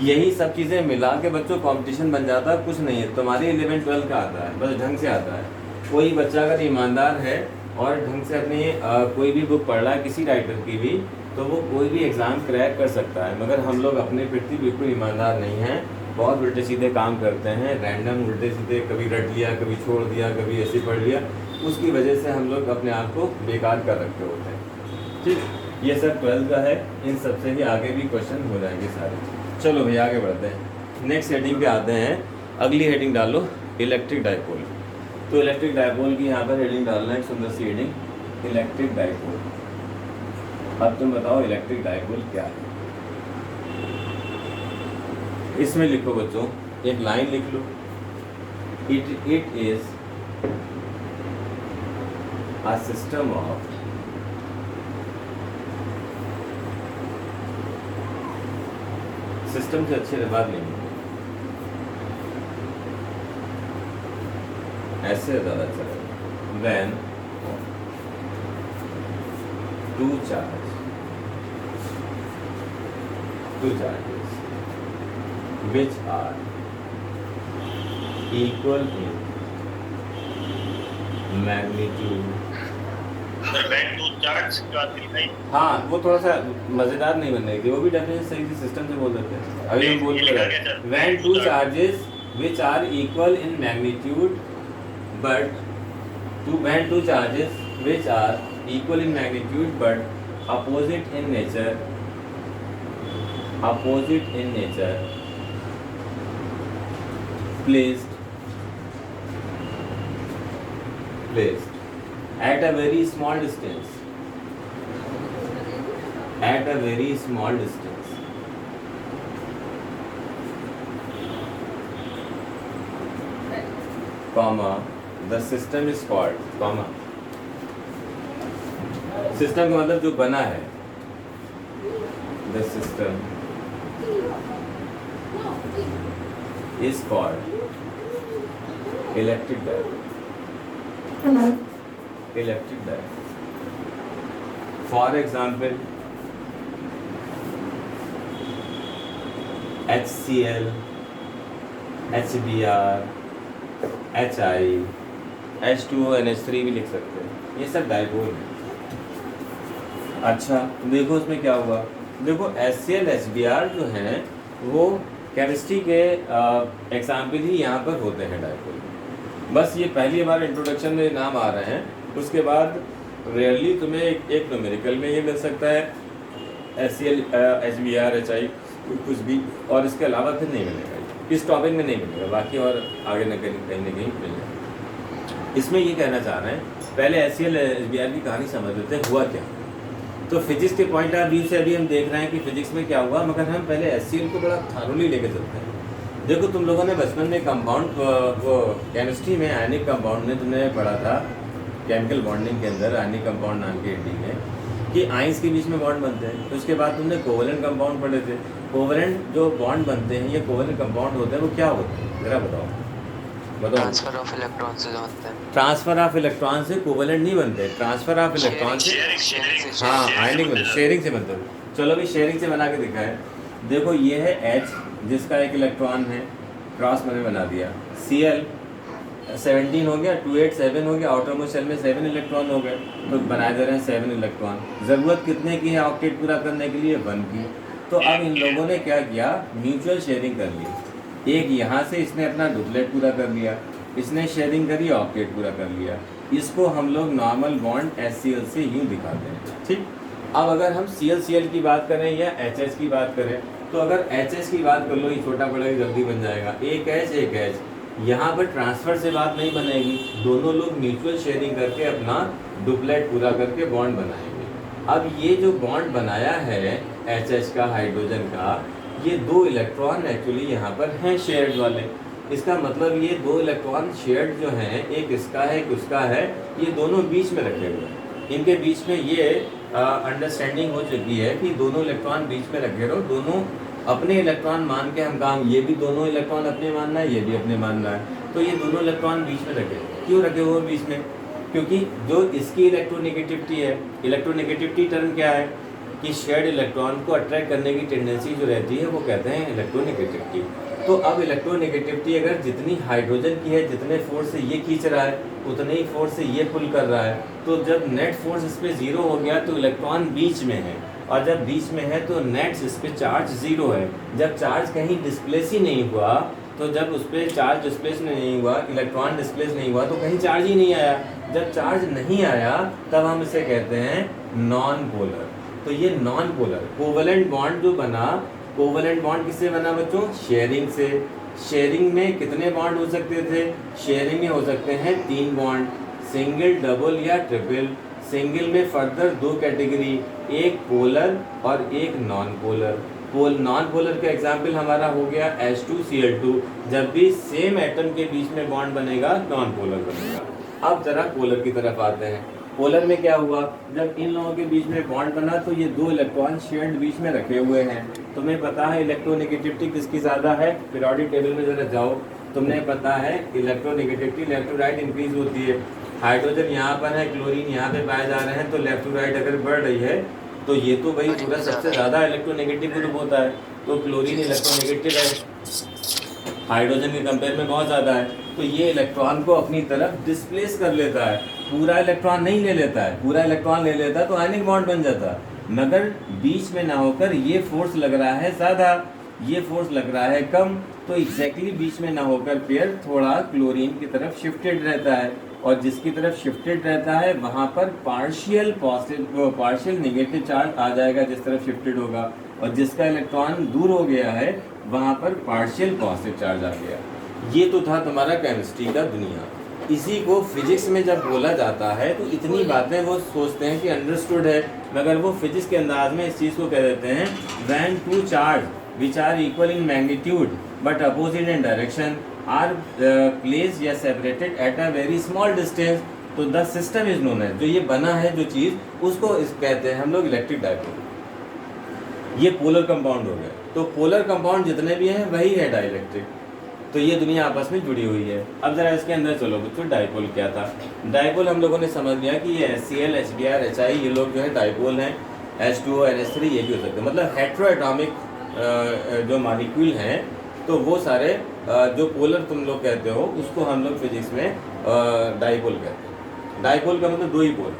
यही सब चीज़ें मिला के बच्चों कंपटीशन बन जाता है। कुछ नहीं है, तुम्हारे 11-12 का आता है, बस ढंग से आता है। कोई बच्चा अगर ईमानदार है और ढंग से अपनी कोई भी बुक पढ़ रहा है किसी राइटर की भी, तो वो कोई भी एग्ज़ाम क्रैक कर सकता है। मगर हम लोग अपने प्रति बिल्कुल ईमानदार नहीं हैं, बहुत उल्टे सीधे काम करते हैं, रैंडम उल्टे सीधे, कभी रट लिया, कभी छोड़ दिया, कभी ऐसे पढ़ लिया, उसकी वजह से हम लोग अपने आप को बेकार कर रखे होते हैं। ठीक, ये सब 12 का है, इन सब से ही आगे भी क्वेश्चन हो जाएंगे सारे। चलो भाई आगे बढ़ते हैं, नेक्स्ट हेडिंग पे आते हैं। अगली हेडिंग डालो इलेक्ट्रिक डाइपोल। तो इलेक्ट्रिक डाइपोल की यहाँ पर हेडिंग डालना है, एक सुंदर सी हेडिंग, इलेक्ट्रिक डाइपोल। अब तुम बताओ इलेक्ट्रिक डाइपोल क्या है? इसमें लिखो बच्चों, एक लाइन लिख लो, it is a system of system से अच्छे बात नहीं है, ऐसे ज़्यादा चलेगा। When two charges which are equal in magnitude। Sir when two charges की बात करी भाई। हाँ, वो थोड़ा सा मज़ेदार नहीं बनने की, वो भी डेफिनेशन सही थी, सिस्टम से बोल देते हैं। अभी हम बोल रहे हैं when two charges which are equal in magnitude but when two charges which are equal in magnitude but opposite in nature placed at a very small distance comma the system is called, comma system का मतलब जो बना है, the system is called electric diode. Electric diode for example HCl, HBr, HI, H2O, NH3 भी लिख सकते हैं, ये सब डाइपोल है। अच्छा देखो उसमें क्या हुआ, देखो HCl, HBr जो हैं वो केमिस्ट्री के एग्जाम्पल ही यहाँ पर होते हैं डाइपोल। बस ये पहली बार इंट्रोडक्शन में नाम आ रहे हैं, उसके बाद रेयरली तुम्हें एक न्यूमेरिकल में ये मिल सकता है HCl, HBr, HI कुछ भी, और इसके अलावा फिर नहीं मिलेगा, इस टॉपिक में नहीं मिलेगा, बाकी और आगे न कहीं मिल जाएगा। इसमें ये कहना चाह रहे हैं, पहले HCl, HBr की कहानी समझ लेते हैं हुआ क्या। तो फिजिक्स के पॉइंट ऑफ व्यू से अभी हम देख रहे हैं कि फिजिक्स में क्या हुआ, मगर हम पहले HCl को बड़ा थारोली लेके चलते हैं। देखो तुम लोगों ने बचपन में कंपाउंड, वो केमिस्ट्री में आयनिक कंपाउंड में तुमने पढ़ा था, केमिकल बॉन्डिंग के अंदर आयनिक कंपाउंड नाम के एंटी में कि आइंस के बीच में बॉन्ड बनते हैं। तो उसके बाद तुमने कोवेलेंट कंपाउंड पढ़े थे। कोवेलेंट जो बॉन्ड बनते हैं, ये कोवेलेंट कंपाउंड होते हैं, वो क्या होते हैं जरा बताओ। ट्रांसफर ऑफ इलेक्ट्रॉन से बनते हैं। ट्रांसफर ऑफ इलेक्ट्रॉन से कोवेलेंट नहीं बनते, ट्रांसफर ऑफ इलेक्ट्रॉन से, हाँ आयनिक बनते, शेयरिंग से बनते हैं। चलो अभी शेयरिंग से बना के दिखाए। देखो ये है H जिसका एक इलेक्ट्रॉन है, क्रॉस मैंने बना दिया। Cl 17 हो गया, 287 हो गया, आउटर मोस्ट शेल में 7 इलेक्ट्रॉन हो गए, तो बनाए दे रहे हैं 7 इलेक्ट्रॉन। ज़रूरत कितने की है ऑक्टेट पूरा करने के लिए? 1 की। तो अब इन लोगों ने क्या किया, म्यूचुअल शेयरिंग कर ली। एक यहाँ से इसने अपना डुप्लेट पूरा कर लिया, इसने शेयरिंग करी, ऑक्टेट पूरा कर लिया। इसको हम लोग नॉर्मल बॉन्ड HCl से यूँ दिखाते हैं, ठीक। अब अगर हम ClCl की बात करें या HH की बात करें, तो अगर HH की बात कर लो, ये छोटा बड़ा ही जल्दी बन जाएगा, एक H। यहाँ पर ट्रांसफ़र से बात नहीं बनेगी, दोनों लोग म्यूचुअल शेयरिंग करके अपना डुप्लेट पूरा करके बॉन्ड बनाएंगे। अब ये जो बॉन्ड बनाया है HH का, हाइड्रोजन का, ये 2 इलेक्ट्रॉन एक्चुअली यहाँ पर हैं शेयर्ड वाले। इसका मतलब ये 2 इलेक्ट्रॉन शेयर्ड जो हैं, एक इसका है एक उसका है, ये दोनों बीच में रखे हुए हैं। इनके बीच में ये अंडरस्टैंडिंग हो चुकी है कि दोनों इलेक्ट्रॉन बीच में रखे रहो, दोनों अपने इलेक्ट्रॉन मान के हम काम, ये भी दोनों इलेक्ट्रॉन अपने मानना है, ये भी अपने मानना है, तो ये दोनों इलेक्ट्रॉन बीच में रखे। क्यों रखे हुए बीच में? क्योंकि जो इसकी इलेक्ट्रोनेगेटिविटी है, इलेक्ट्रोनेगेटिविटी टर्म क्या है कि शेयर्ड इलेक्ट्रॉन को अट्रैक्ट करने की टेंडेंसी जो रहती है वो कहते हैं इलेक्ट्रोनेगेटिविटी। तो अब इलेक्ट्रोनेगेटिविटी अगर जितनी हाइड्रोजन की है, जितने फोर्स से ये खींच रहा है उतने ही फोर्स से ये पुल कर रहा है, तो जब नेट फोर्स इस पर 0 हो गया तो इलेक्ट्रॉन बीच में है, और जब बीच में है तो नेट इस पर चार्ज 0 है। जब चार्ज कहीं डिस्प्लेस ही नहीं हुआ, तो जब उस पर चार्ज डिस्प्लेस नहीं हुआ, इलेक्ट्रॉन डिस्प्लेस नहीं हुआ, तो कहीं चार्ज ही नहीं आया। जब चार्ज नहीं आया तब हम इसे कहते हैं नॉन पोलर। तो ये नॉन पोलर कोवेलेंट बॉन्ड जो बना, कोवेलेंट बॉन्ड किससे बना बच्चों? शेयरिंग से। शेयरिंग में कितने बॉन्ड हो सकते थे? शेयरिंग में हो सकते हैं 3 बॉन्ड, सिंगल, डबल या ट्रिपल। सिंगल में फर्दर 2 कैटेगरी, एक पोलर और एक नॉन पोलर। नॉन पोलर का एग्जाम्पल हमारा हो गया H2Cl2। जब भी सेम एटम के बीच में बॉन्ड बनेगा नॉन पोलर बनेगा। अब जरा पोलर की तरफ आते हैं। पोलर में क्या हुआ, जब इन लोगों के बीच में बॉन्ड बना तो ये 2 इलेक्ट्रॉन शेयर्ड बीच में रखे हुए हैं। तुम्हें पता है इलेक्ट्रोनेगेटिविटी किसकी ज़्यादा है? पीरियोडिक टेबल में जरा जाओ, तुम्हें पता है electronegativity left to right increase होती है। हाइड्रोजन यहाँ पर है, क्लोरीन यहाँ पे पाए जा रहे हैं, तो लेफ्ट टू राइट अगर बढ़ रही है तो ये तो भाई पूरा सबसे ज़्यादा इलेक्ट्रोनेगेटिव ग्रुप होता है, तो क्लोरीन इलेक्ट्रोनेगेटिव है, हाइड्रोजन के कंपेयर में बहुत ज़्यादा है, तो ये इलेक्ट्रॉन को अपनी तरफ डिस्प्लेस कर लेता है। पूरा इलेक्ट्रॉन नहीं ले लेता है, पूरा इलेक्ट्रॉन ले लेता तो आयनिक बॉन्ड बन जाता, मगर बीच में ना होकर ये फोर्स लग रहा है ज़्यादा, ये फोर्स लग रहा है कम, तो एग्जैक्टली बीच में ना होकर पेयर थोड़ा क्लोरीन की तरफ शिफ्टेड रहता है, और जिसकी तरफ शिफ्टेड रहता है वहाँ पर partial positive partial negative charge आ जाएगा जिस तरफ शिफ्टेड होगा, और जिसका इलेक्ट्रॉन दूर हो गया है वहाँ पर पार्शियल पॉजिटिव चार्ज आ गया। ये तो था तुम्हारा केमिस्ट्री का दुनिया। इसी को फिजिक्स में जब बोला जाता है तो इतनी बातें वो सोचते हैं कि अंडरस्टूड है, मगर वो फिजिक्स के अंदाज में इस चीज़ को कह देते हैं when 2 charge which are equal in magnitude but opposite in direction are placed या separated at a very small distance, तो द सिस्टम इज नोन है। जो ये बना है जो चीज़, उसको इस कहते हैं हम लोग इलेक्ट्रिक डायपोल। ये पोलर कंपाउंड हो गया। तो पोलर कंपाउंड जितने भी हैं वही है डाइलेक्ट्रिक। तो ये दुनिया आपस में जुड़ी हुई है। अब ज़रा इसके अंदर चलो बच्चों, डाइपोल क्या था। डाइपोल हम लोगों ने समझ लिया कि ये HCl, HBr, HI ये लोग जो है डाइपोल हैं। H2O, NH3 ये भी हो सकते हैं, मतलब हेट्रोएटॉमिक जो मॉलिक्यूल हैं, तो वो सारे जो पोलर तुम लोग कहते हो उसको हम लोग फिजिक्स में डाइपोल कहते हैं। डाइपोल का मतलब 2 ही पोल,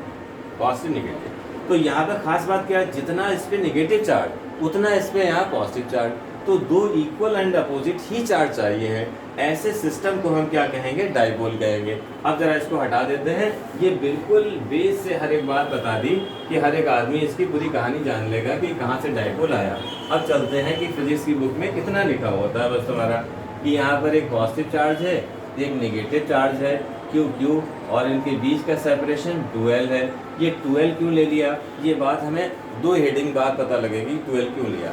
पॉजिटिव निगेटिव। तो यहाँ पर खास बात क्या है, जितना इस पर निगेटिव चार्ज उतना इस पर यहाँ पॉजिटिव चार्ज, तो 2 equal and opposite he charge चाहिए है। ऐसे सिस्टम को हम क्या कहेंगे, डाइपोल कहेंगे। अब जरा इसको हटा देते हैं। ये बिल्कुल बेस से हर एक बात बता दी कि हर एक आदमी इसकी पूरी कहानी जान लेगा कि कहाँ से डाइपोल आया। अब चलते हैं कि फिजिक्स की बुक में कितना लिखा होता है बस तुम्हारा, कि यहाँ पर एक पॉजिटिव चार्ज है, एक निगेटिव चार्ज है Q, और इनके बीच का सेपरेशन 12 है। ये 12 क्यों ले लिया, ये बात हमें 2 हेडिंग बाद पता लगेगी 12 क्यों लिया।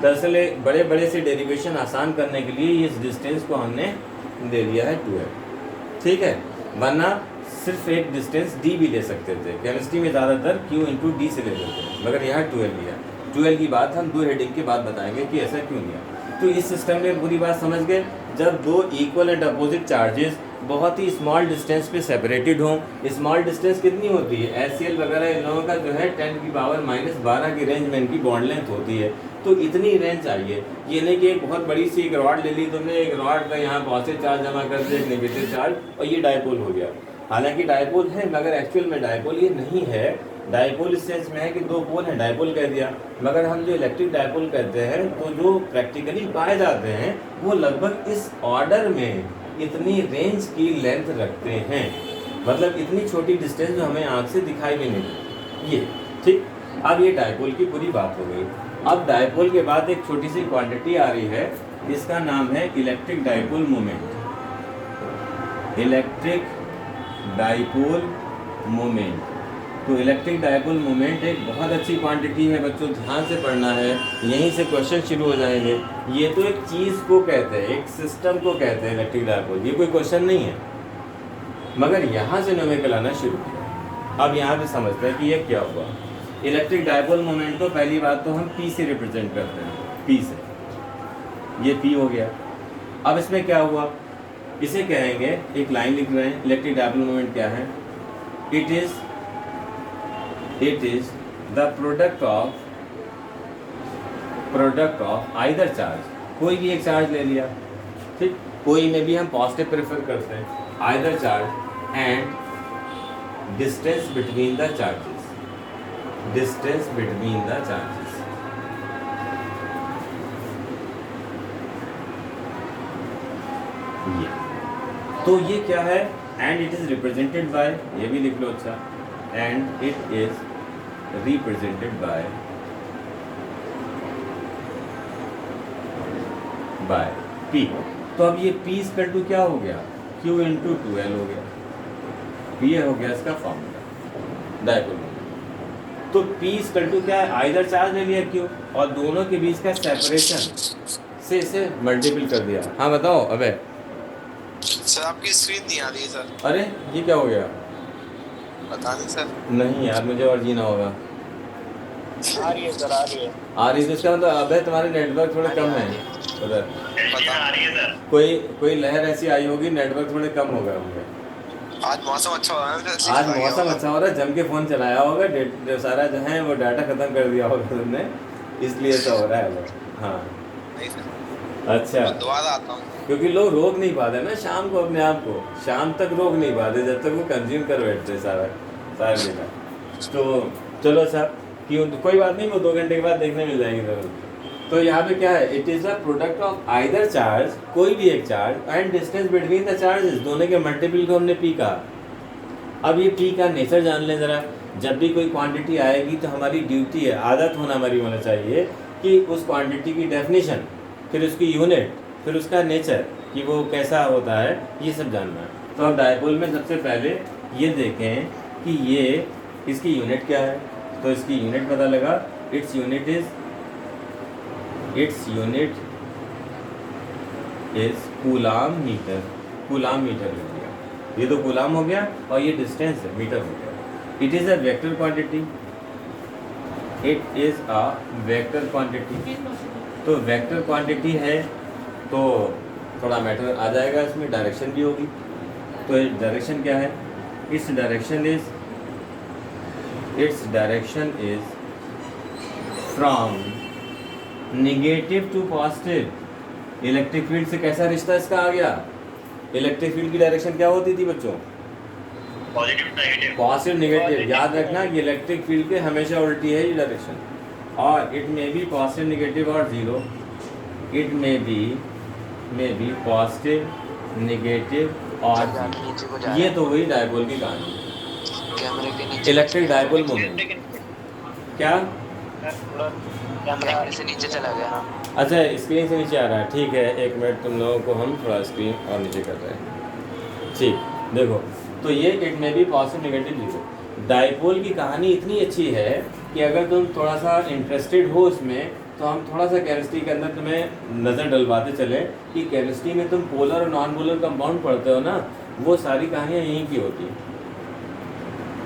दरअसल बड़े बड़े से डेरिवेशन आसान करने के लिए इस डिस्टेंस को हमने दे लिया है 12, ठीक है, वरना सिर्फ एक डिस्टेंस d भी ले सकते थे। केमिस्ट्री में ज़्यादातर Q × d से ले लेते हैं, मगर यहाँ 12 लिया। 12 की बात हम 2 हेडिंग के बाद बताएंगे कि ऐसा क्यों लिया। तो इस सिस्टम में पूरी बात समझ गए। जब 2 इक्वल एंड अपोजिट चार्जेस बहुत ही स्मॉल डिस्टेंस पे सेपरेटेड हों, स्मॉल डिस्टेंस कितनी होती है, HCl वगैरह इन लोगों का जो है 10⁻⁻12 की रेंज में इनकी बॉन्ड लेंथ होती है। तो इतनी रेंज चाहिए। ये नहीं कि एक बहुत बड़ी सी एक रॉड ले ली तुमने, एक रॉड का यहाँ पॉजिटिव चार्ज जमा कर दिया, एक नेगेटिव चार्ज, और ये डाइपोल हो गया। हालांकि डाइपोल है, मगर एक्चुअल में डाइपोल ये नहीं है। डाइपोल इस सेंस में है कि 2 पोल हैं, डाइपोल कह दिया। मगर हम जो इलेक्ट्रिक डाइपोल कहते हैं, तो जो प्रैक्टिकली पाए जाते हैं वो लगभग इस ऑर्डर में इतनी रेंज की लेंथ रखते हैं, मतलब इतनी छोटी डिस्टेंस जो हमें आँख से दिखाई भी नहीं देती। ये ठीक। अब ये डाइपोल की पूरी बात हो गई। अब डाइपोल के बाद एक छोटी सी क्वांटिटी आ रही है, इसका नाम है electric dipole moment. Electric dipole moment. तो इलेक्ट्रिक डाइपोल मोमेंट एक बहुत अच्छी क्वांटिटी है बच्चों, ध्यान से पढ़ना है, यहीं से क्वेश्चन शुरू हो जाएंगे। ये तो एक चीज़ को कहते हैं, एक सिस्टम को कहते हैं इलेक्ट्रिक डाइपोल, ये कोई क्वेश्चन नहीं है, मगर यहाँ से न्यूमेरिकल आना शुरू किया। अब यहाँ पे समझते हैं कि ये क्या हुआ। इलेक्ट्रिक डाइपोल मोमेंट को पहली बात तो हम P से रिप्रेजेंट करते हैं, P से, ये P हो गया। अब इसमें क्या हुआ, इसे कहेंगे, एक लाइन लिख रहे हैं, इलेक्ट्रिक डाइपोल मोमेंट क्या है, it is the product of either charge। कोई भी एक चार्ज ले लिया, ठीक, कोई में भी हम पॉजिटिव प्रेफर करते हैं, either charge and distance between the charges, distance between the charges। ये तो ये क्या है, and it is represented by, ये भी लिख लो अच्छा, and it is represented by P। तो अब ये P इक्वल टू क्या हो गया, Q × 2L हो गया। ये हो गया इसका फॉर्मूला डाइपोल मोमेंट। तो P इक्वल टू क्या है, आइदर चार्ज ले लिया Q और दोनों के बीच का सेपरेशन से इसे मल्टीपल कर दिया। हाँ बताओ। अबे सर आपकी स्क्रीन नहीं आ रही है सर। अरे ये क्या हो गया, पता नहीं सर। नहीं यार, मुझे और जीना होगा। आ रही है सर, आ रही है। आ रही है, तो इसका मतलब अबे तुम्हारे नेटवर्क थोड़े कम है उधर, आ रही है सर। कोई लहर ऐसी आई होगी, नेटवर्क थोड़े कम हो गए होंगे। आज मौसम अच्छा हो रहा है, आज मौसम अच्छा हो रहा है, जम के फ़ोन चलाया होगा, सारा जो है वो डाटा ख़त्म कर दिया होगा तुमने, इसलिए ऐसा हो रहा है वो। हाँ नहीं सर, अच्छा, दोबारा आता हूँ। क्योंकि लोग रोक नहीं पाते ना शाम को अपने आप को, शाम तक रोक नहीं पाते जब तक वो कंज्यूम कर बैठते सारा डेटा। तो चलो साहब, क्यों, कोई बात नहीं, वो 2 घंटे के बाद देखने मिल जाएंगे जरूर। तो यहाँ पे क्या है, it is a product of either charge, कोई भी एक charge, and distance between the charges, दोनों के मल्टीपल को हमने P कहा। अब ये P का नेचर जान लें ज़रा। जब भी कोई क्वांटिटी आएगी तो हमारी ड्यूटी है, आदत हमारी होना चाहिए कि उस क्वांटिटी की डेफिनेशन, फिर उसकी यूनिट, फिर उसका नेचर कि वो कैसा होता है, ये सब जानना है। तो अब डाइपोल में सबसे पहले ये देखें कि ये इसकी यूनिट क्या है। तो इसकी यूनिट पता लगा, it's unit is coulomb metre. Coulomb metre हो गया, ये तो कूलाम हो गया, और ये डिस्टेंस है, मीटर हो गया। It is a vector quantity, it is a vector quantity. तो वेक्टर क्वांटिटी है तो थोड़ा मैटर आ जाएगा इसमें, डायरेक्शन भी होगी। तो डायरेक्शन क्या है? Its direction is from negative to positive. Electric field से कैसा रिश्ता इसका आ गया? इलेक्ट्रिक फील्ड की डायरेक्शन क्या होती थी बच्चों? Positive negative. याद रखना कि इलेक्ट्रिक फील्ड के हमेशा उल्टी है ये डायरेक्शन। और it may be positive negative और zero, it may be positive negative और जीरो। ये तो वही डायपोल की कहानी है, कैमरे के नीचे, इलेक्ट्रिक डायपोल मोमेंट। क्या? कैमरे से नीचे चला गया। अच्छा, स्क्रीन से नीचे आ रहा है, ठीक है। एक मिनट, तुम लोगों को हम थोड़ा स्क्रीन और नीचे कर रहे हैं। ठीक, देखो तो ये इट में भी पॉजिटिव नेगेटिव जीरो। डायपोल की कहानी इतनी अच्छी है कि अगर तुम थोड़ा सा इंटरेस्टेड हो इसमें तो हम थोड़ा सा केमिस्ट्री के अंदर तुम्हें नज़र डलवाते चले कि केमिस्ट्री में तुम पोलर और नॉन पोलर कंपाउंड पढ़ते हो ना, वो सारी कहानियाँ यहीं की होती हैं।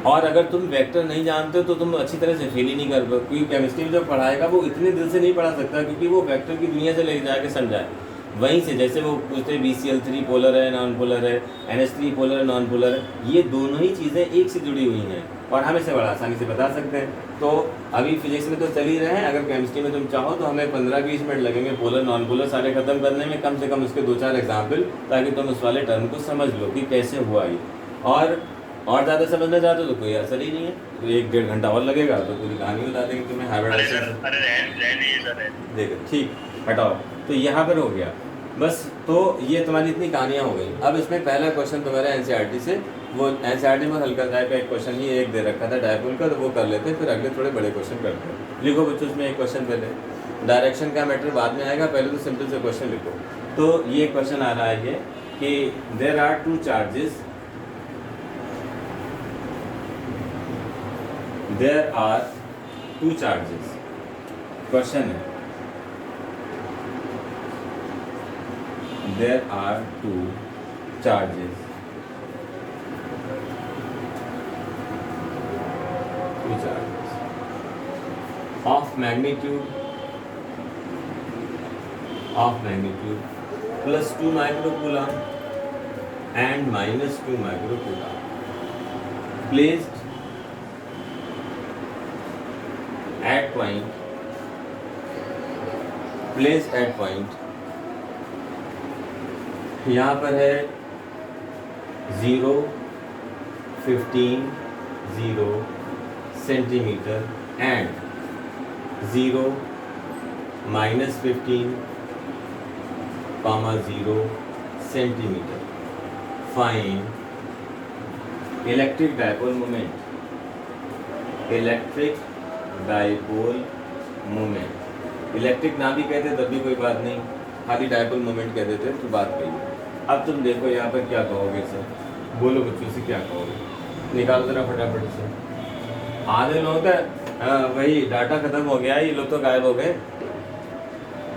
और अगर तुम वेक्टर नहीं जानते हो तो तुम अच्छी तरह से फील ही नहीं कर पाओ, क्योंकि केमिस्ट्री में जो पढ़ाएगा वो इतने दिल से नहीं पढ़ा सकता, क्योंकि वो वेक्टर की दुनिया से लेके जाके समझाए वहीं से। जैसे वो पूछते BCl3 पोलर है नॉन पोलर है, NH3 पोलर है नॉन पोलर है, ये दोनों ही चीज़ें एक से जुड़ी हुई हैं और हम इसे बड़ा आसानी से बता सकते हैं। तो अभी फिजिक्स में तो चल ही रहे हैं, अगर केमिस्ट्री में तुम चाहो तो हमें 15-20 मिनट लगेंगे पोलर नॉन पोलर सारे ख़त्म करने में, कम से कम उसके 2-4 एग्जाम्पल, ताकि तुम उस वाले टर्म को समझ लो कि कैसे हुआ ये। और ज़्यादा समझना चाहते हो तो कोई असर ही नहीं है, तो 1-1.5 घंटा और लगेगा तो पूरी कहानी बता देंगे तुम्हें। हाइब्रिडाइजेशन देखो, ठीक, हटाओ। तो यहाँ पर हो गया बस। तो ये तुम्हारी इतनी कहानियाँ हो गई। अब इसमें पहला क्वेश्चन तुम्हारा NCERT से, वो NCERT में हल्का टाइप का एक क्वेश्चन ही एक दे रखा था डायपोल का, तो वो कर लेते, फिर अगले थोड़े बड़े क्वेश्चन करते हैं। लिखो बच्चों उसमें एक क्वेश्चन पहले, डायरेक्शन का मैटर बाद में आएगा, पहले तो सिंपल से क्वेश्चन लिखो। तो ये क्वेश्चन आ रहा है ये कि there are two charges, there are two charges। Question है there are two charges, of magnitude plus 2 microcoulomb and minus 2 microcoulomb placed at point यहाँ पर है 0, 15, 0 centimetre and 0, -15, 0 centimetre. Find electric dipole moment. Electric ना भी कहते तब भी कोई बात नहीं, खाली डायपोल मोमेंट कह देते तो बात कही। अब तुम देखो यहाँ पर क्या कहोगे सर, बोलो बच्चों से क्या कहोगे, निकालो जरा फटाफट से। आधे लोगों का वही डाटा खत्म हो गया, ये लोग तो गायब हो गए।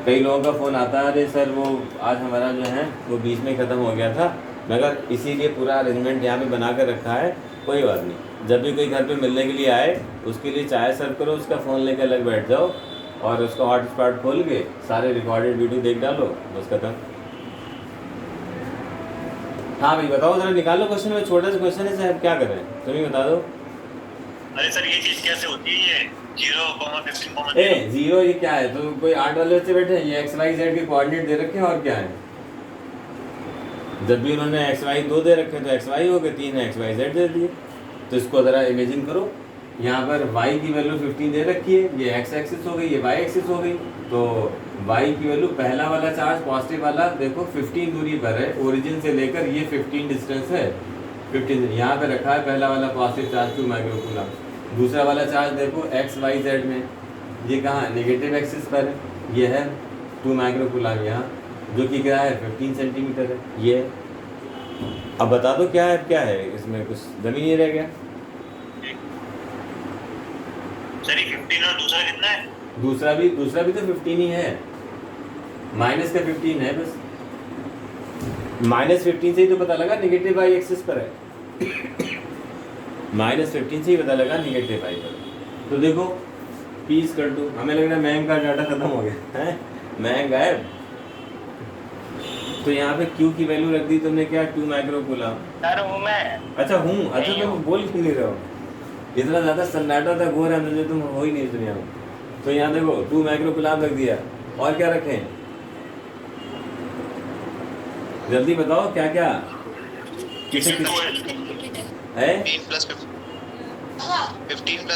कई लोगों का फ़ोन आता है, अरे सर वो आज हमारा जो है वो बीच में ख़त्म हो गया था, मगर इसीलिए पूरा अरेंजमेंट यहाँ पे बना कर रखा है। कोई बात नहीं, जब भी कोई घर पे मिलने के लिए आए उसके लिए चाय सर्व करो, उसका फ़ोन लेकर अलग बैठ जाओ और उसका हॉटस्पॉट खोल के सारे रिकॉर्डेड वीडियो देख डालो, बस खत्म। हाँ भाई बताओ जरा, निकालो क्वेश्चन में, छोटा सा क्वेश्चन है साहब, क्या करें तुम ही बता दो। अरे सर ये चीज कैसे होती है ये 0, 15, 0 ये क्या है? तो कोई 8 वाले बच्चे बैठे हैं, ये XYZ के कोऑर्डिनेट दे रखे हैं और क्या है। जब भी उन्होंने XY 2 दे रखे तो XY हो गए, 3 है XYZ दे दिए। तो इसको ज़रा इमेजिन करो, यहाँ पर y की वैल्यू 15 दे रखी है, ये x एक्सिस हो गई, ये y एक्सिस हो गई। तो y की वैल्यू, पहला वाला चार्ज पॉजिटिव वाला देखो 15 दूरी पर है, ओरिजिन से लेकर ये 15 डिस्टेंस है, 15 यहाँ पे रखा है पहला वाला पॉजिटिव चार्ज 2 माइक्रोकूलम। दूसरा वाला चार्ज देखो XYZ में, ये कहाँ है, नेगेटिव एक्सिस पर है, ये है 2 माइक्रोकूलम यहाँ, जो कि क्या है 15 सेंटीमीटर है ये। अब बता दो क्या है इसमें, कुछ जमीन नहीं रह गया। सर ये 15 और दूसरा कितना है? दूसरा भी तो 15 ही है, माइनस का 15 है बस। -15 से ही तो पता लगा नेगेटिव y एक्सिस पर है, -15 से ही पता लगा नेगेटिव y पर। तो देखो P इक्वल टू, हमें लग रहा है मैम का डाटा खत्म हो गया है, मैम गायब। तो यहाँ पे Q की वैल्यू रख दी तुमने क्या, 2 माइक्रो कूलम। सर हूँ मैं। अच्छा हूँ, अच्छा तुम बोल क्यों नहीं रहे हो, इतना ज़्यादा सन्नाटा था घोर है मुझे, तुम हो ही नहीं दुनिया में। तो यहाँ देखो 2 माइक्रो कूलम रख दिया, और क्या रखें, जल्दी बताओ क्या क्या किसे किस है। 15 प्लस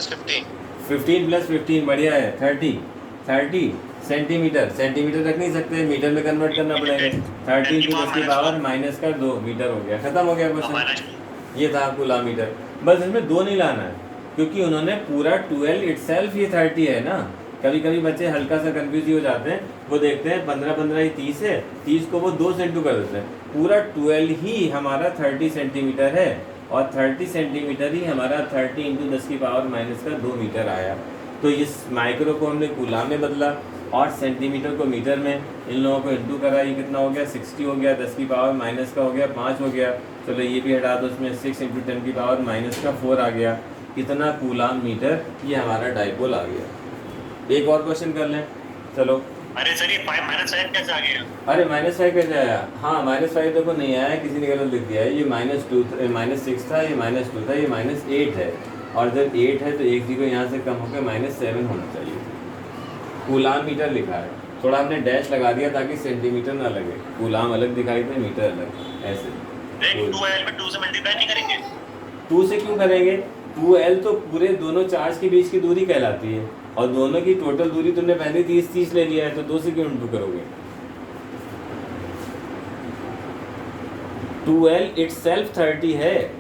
15 15 प्लस 15 बढ़िया है, 30 सेंटीमीटर, सेंटीमीटर रख नहीं सकते, मीटर में कन्वर्ट करना पड़ेगा। 30 की 10 की पावर माइनस का 2 मीटर हो गया, खत्म हो गया क्वेश्चन। ये था कूलम मीटर। बस इसमें 2 नहीं लाना है, क्योंकि उन्होंने पूरा 12 इटसेल्फ ये 30 है ना। कभी कभी बच्चे हल्का सा कंफ्यूज हो जाते हैं, वो देखते हैं 15 ही 30 है, 30 को वो 2 से इंटू कर देते हैं। पूरा 12 ही हमारा 30 सेंटीमीटर है, और 30 सेंटीमीटर ही हमारा 30 इंटू 10 की पावर माइनस का 2 मीटर आया। तो इस माइक्रो को हमने कूलम में बदला, और सेंटीमीटर को मीटर में, इन लोगों को इंटू करा, ये कितना हो गया, 60 हो गया, 10 की पावर माइनस का हो गया 5 हो गया। चलो ये भी हटा दो, उसमें 6 इंटू 10 की पावर माइनस का 4 आ गया। कितना कूलम मीटर, ये हमारा डाइपोल आ गया। एक और क्वेश्चन कर लें, चलो। अरे सर ये -5 कैसे आ गया? अरे -5 कैसे आया, हाँ -5 देखो नहीं आया, किसी ने गलत लिख दिया है, ये -6 था, ये -2 था, ये -8 है, और जब 8 है तो एक जीरो यहाँ से कम होकर -7 होना चाहिए। कूलम मीटर लिखा है, थोड़ा हमने डैश लगा दिया ताकि सेंटीमीटर ना लगे, कूलम अलग दिखाई दे, मीटर अलग, ऐसे। 2L में 2 से मल्टीप्लाई नहीं करेंगे? 2 से क्यों करेंगे, 2L तो पूरे दोनों चार्ज के बीच की दूरी कहलाती है, और दोनों की टोटल दूरी तुमने पहले 30 ले लिया है, तो 2 से क्यों इंटू करोगे। 2L इटसेल्फ 30 है।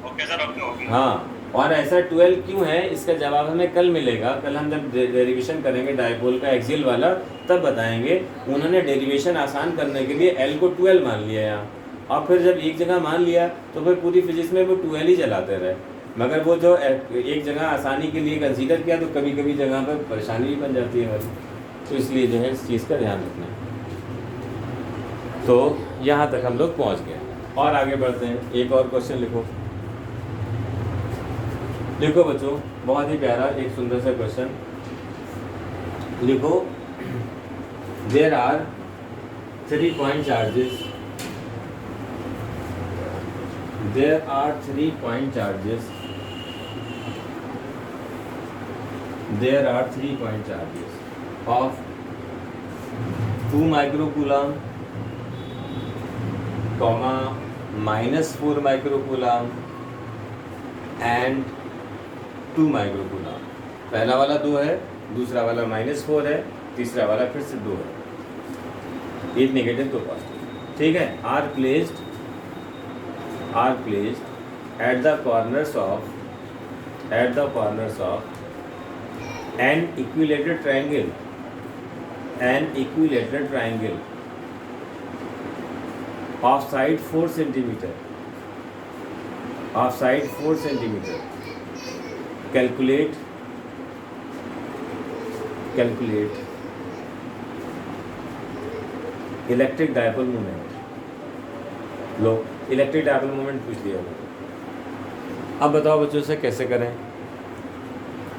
Okay sir, okay. हाँ, और ऐसा 12 क्यों है, इसका जवाब हमें कल मिलेगा। कल हम जब डेरिवेशन करेंगे डाइपोल का एक्सियल वाला, तब बताएंगे। उन्होंने डेरिवेशन आसान करने के लिए L को 12 मान लिया यहाँ, और फिर जब एक जगह मान लिया तो फिर पूरी फिजिक्स में वो 12 ही चलाते रहे। मगर वो जो एक जगह आसानी के लिए कंसीडर किया, तो कभी कभी जगह पर परेशानी भी बन जाती है हमारी, तो इसलिए जो है इस चीज़ का ध्यान रखना है। तो यहाँ तक हम लोग पहुँच गए, और आगे बढ़ते हैं। एक और क्वेश्चन लिखो, लिखो बच्चों, बहुत ही प्यारा एक सुंदर सा क्वेश्चन लिखो। There are 3 point charges, there are 3 point charges, there are 3 point charges of 2 micro coulomb, comma -4 micro coulomb and 2 micro coulomb. पहला वाला 2 है, दूसरा वाला -4 है, तीसरा वाला फिर से 2 है, एक नेगेटिव 2 पॉजिटिव, ठीक है। Are placed at the corners of an equilateral triangle of side 4 centimeter, calculate electric dipole moment. लो, इलेक्ट्रिक डायपोल मोमेंट पूछ लिया। अब बताओ बच्चों से कैसे करें,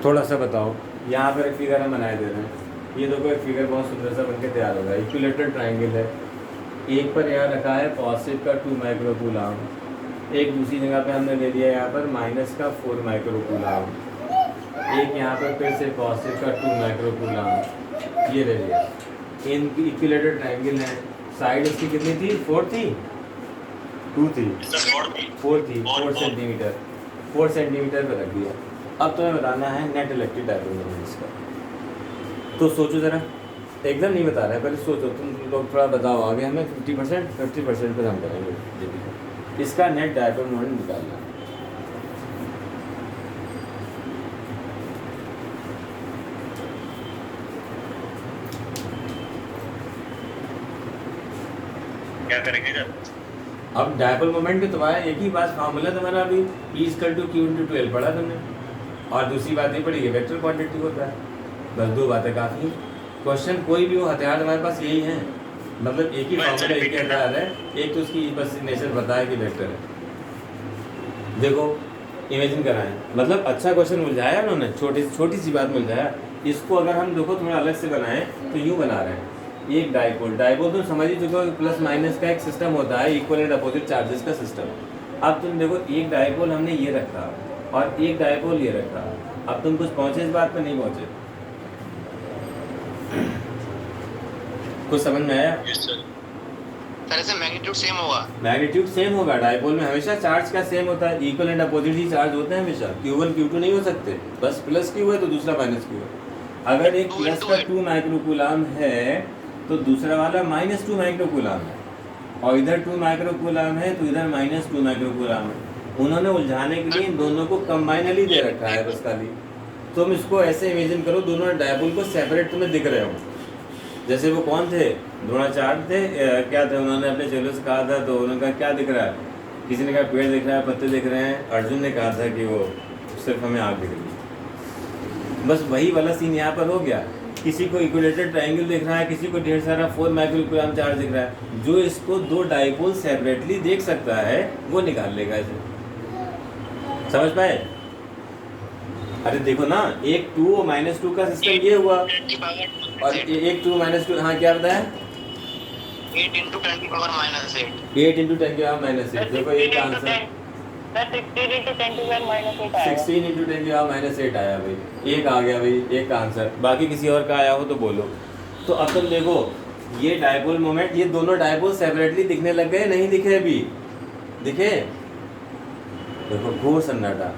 थोड़ा सा बताओ। यहाँ पर एक फिगर हम बनाए दे रहे हैं, ये देखो एक फिगर बहुत सुंदर सा बनके तैयार होगा। इक्विलेटरल ट्राइंगल है, एक पर यहाँ रखा है पॉजिटिव का 2 माइक्रो कूलम, एक दूसरी जगह पे हमने ले लिया यहाँ पर माइनस का 4 माइक्रो कूलम, एक यहाँ पर फिर से पॉजिटिव का 2 माइक्रो कूलम, ये ले लिया। इनकी इक्विलेटरल ट्राइंगल है, साइड इसकी कितनी थी, 4 थी, 2 थी, 4 थी, 4 सेंटीमीटर पर रख दिया। अब तुम्हें बताना है नेट इलेक्ट्रिक डायपोल मोमेंट इसका। तो सोचो ज़रा, एकदम नहीं बता रहा है, पहले सोचो तुम लोग, थोड़ा बताओ आगे। हमें 50% पर हम करेंगे इसका नेट डायपोल मोमेंट निकालना। क्या करेंगे सर? अब डायपोल मोमेंट के तुम्हारा एक ही बात फार्मूला तुम्हारा अभी E = Q × 12 पढ़ा तुमने, और दूसरी बात ये पढ़ी है वेक्टर क्वांटिटी होता है। बस 2 बातें काफ़ी। क्वेश्चन कोई भी हो, हथियार तुम्हारे पास यही है, मतलब एक ही फार्मूला, एक ही हथियार है। एक तो उसकी बस नेचर बताया कि वेक्टर है। देखो इमेजिन कराएं, मतलब अच्छा क्वेश्चन मिल जाया उन्होंने, छोटी सी बात मिल जाया इसको अगर हम देखो थोड़ा अलग से बनाएं तो यूँ बना रहे हैं, एक डाइपोल, डाइपोल तुम समझ ही चुके हो प्लस माइनस का एक सिस्टम होता है, इक्वल एंड अपोजिट चार्जेस का सिस्टम। अब तुम देखो एक डाइपोल हमने ये रखा और एक डाइपोल ये रखा, अब तुम कुछ पहुंचे इस बात पे? नहीं पहुंचे। कुछ समझ में आया? Yes sir. सर ऐसे मैग्नीट्यूड सेम होगा? मैग्नीट्यूड सेम होगा, डाइपोल में हमेशा चार्ज का सेम होता है, equal and opposite he charge होते हैं हमेशा, Q1 Q2 नहीं हो सकते, बस प्लस Q है तो दूसरा माइनस Q है। अगर एक प्लस का 2 माइक्रोकूलाम है तो दूसरा वाला माइनस 2 माइक्रोकूलाम है, और इधर 2 माइक्रोकूलाम है तो इधर माइनस 2 माइक्रोकूलाम है। उन्होंने उलझाने के लिए इन दोनों को कंबाइनली दे रखा है बस खाली। तुम इसको ऐसे इमेजिन करो, दोनों डाइपोल को सेपरेट तुम्हें दिख रहे हो, जैसे वो कौन थे, द्रोणाचार्य थे, क्या थे, उन्होंने अपने चेलों से कहा था, तो उन्होंने कहा क्या दिख रहा है, किसी ने कहा पेड़ दिख रहा है, पत्ते दिख रहे हैं, अर्जुन ने कहा था कि वो सिर्फ हमें आग दिख रही है। बस वही वाला सीन यहाँ पर हो गया, किसी को इक्विलेटरल ट्रायंगल दिख रहा है, किसी को ढेर सारा 4 माइक्रोकूलाम चार्ज दिख रहा है। जो इसको दो डाइपोल सेपरेटली देख सकता है वो निकाल लेगा इसे, समझ पाए? अरे देखो ना, एक 2 और -2 का सिस्टम ये हुआ, और एक 2 -2, हाँ क्या बताया? 8 × 10⁻⁸ 8 × 10⁻⁸। देखो एक आंसर 16 × 10⁻⁸ आया। 16 × 10⁻⁸ आया भाई, एक आ गया भाई, एक आंसर। बाकी किसी और का आया हो तो बोलो। तो अब तुम देखो ये डाइपोल मोमेंट, ये दोनों डाइपोल सेपरेटली दिखने लग गए, नहीं दिखे अभी? दिखे? देखो घोर सन्नाटा।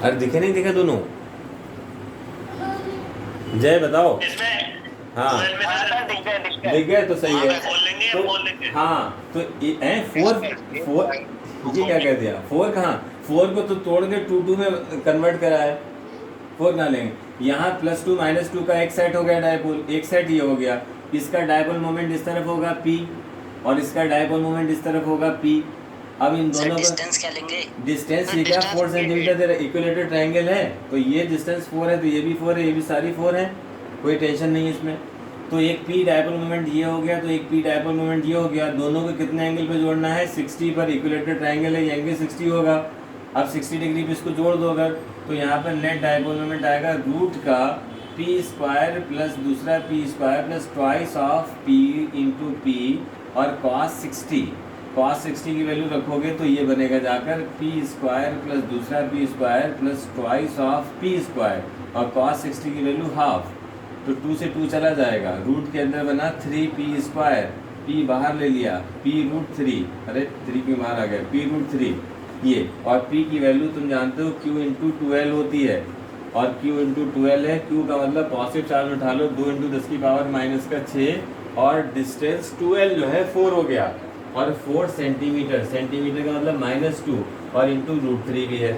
अरे दिखे नहीं दिखे दोनों? जय बताओ। इसमें हाँ दिख गए तो सही है। बोल लेंगे तो बोल लेंगे। हाँ तो 4 ये क्या कह दिया? 4 कहाँ? 4 को तो तोड़ के 2 में कन्वर्ट करा है, 4 ना लेंगे। यहाँ +2 -2 का एक सेट हो गया डाइपोल, एक सेट ये हो गया। इसका डाइपोल मोमेंट इस तरफ होगा P, और इसका डाइपोल मोमेंट इस तरफ होगा P। अब इन दोनों का डिस्टेंस क्या लेंगे? डिस्टेंस ये क्या 4 सेंटीमीटर दे रहा है, इक्विलेटरल ट्रायंगल है तो ये डिस्टेंस 4 है, तो ये भी 4 है, ये भी सारी 4 है, कोई टेंशन नहीं है इसमें। तो एक P डाइपोल मोमेंट ये हो गया, तो एक P डाइपोल मोमेंट ये हो गया। दोनों को कितने एंगल पे जोड़ना है? 60 पर, इक्विलेटरल ट्रायंगल है, ये एंगल 60 होगा। अब 60 डिग्री पे इसको जोड़ दो अगर, तो यहाँ पर नेट डाइपोल मोमेंट आएगा रूट का p² प्लस दूसरा p² plus twice of p into P, और cos 60 की वैल्यू रखोगे तो ये बनेगा जाकर p² प्लस दूसरा p² plus twice of p², और cos 60 की वैल्यू हाफ, तो 2 से 2 चला जाएगा। रूट के अंदर बना 3p², p बाहर ले लिया, p√3, अरे 3 p बाहर आ गया, p√3 ये, और p की वैल्यू तुम जानते हो q इंटू 12 होती है, और q इंटू 12 है, q का मतलब पॉजिटिव चार्ज उठा लो, 2 × 10⁻⁻6, और डिस्टेंस 12 जो है 4 हो गया, और 4 सेंटीमीटर, सेंटीमीटर का मतलब -2, और इंटू √3 भी है,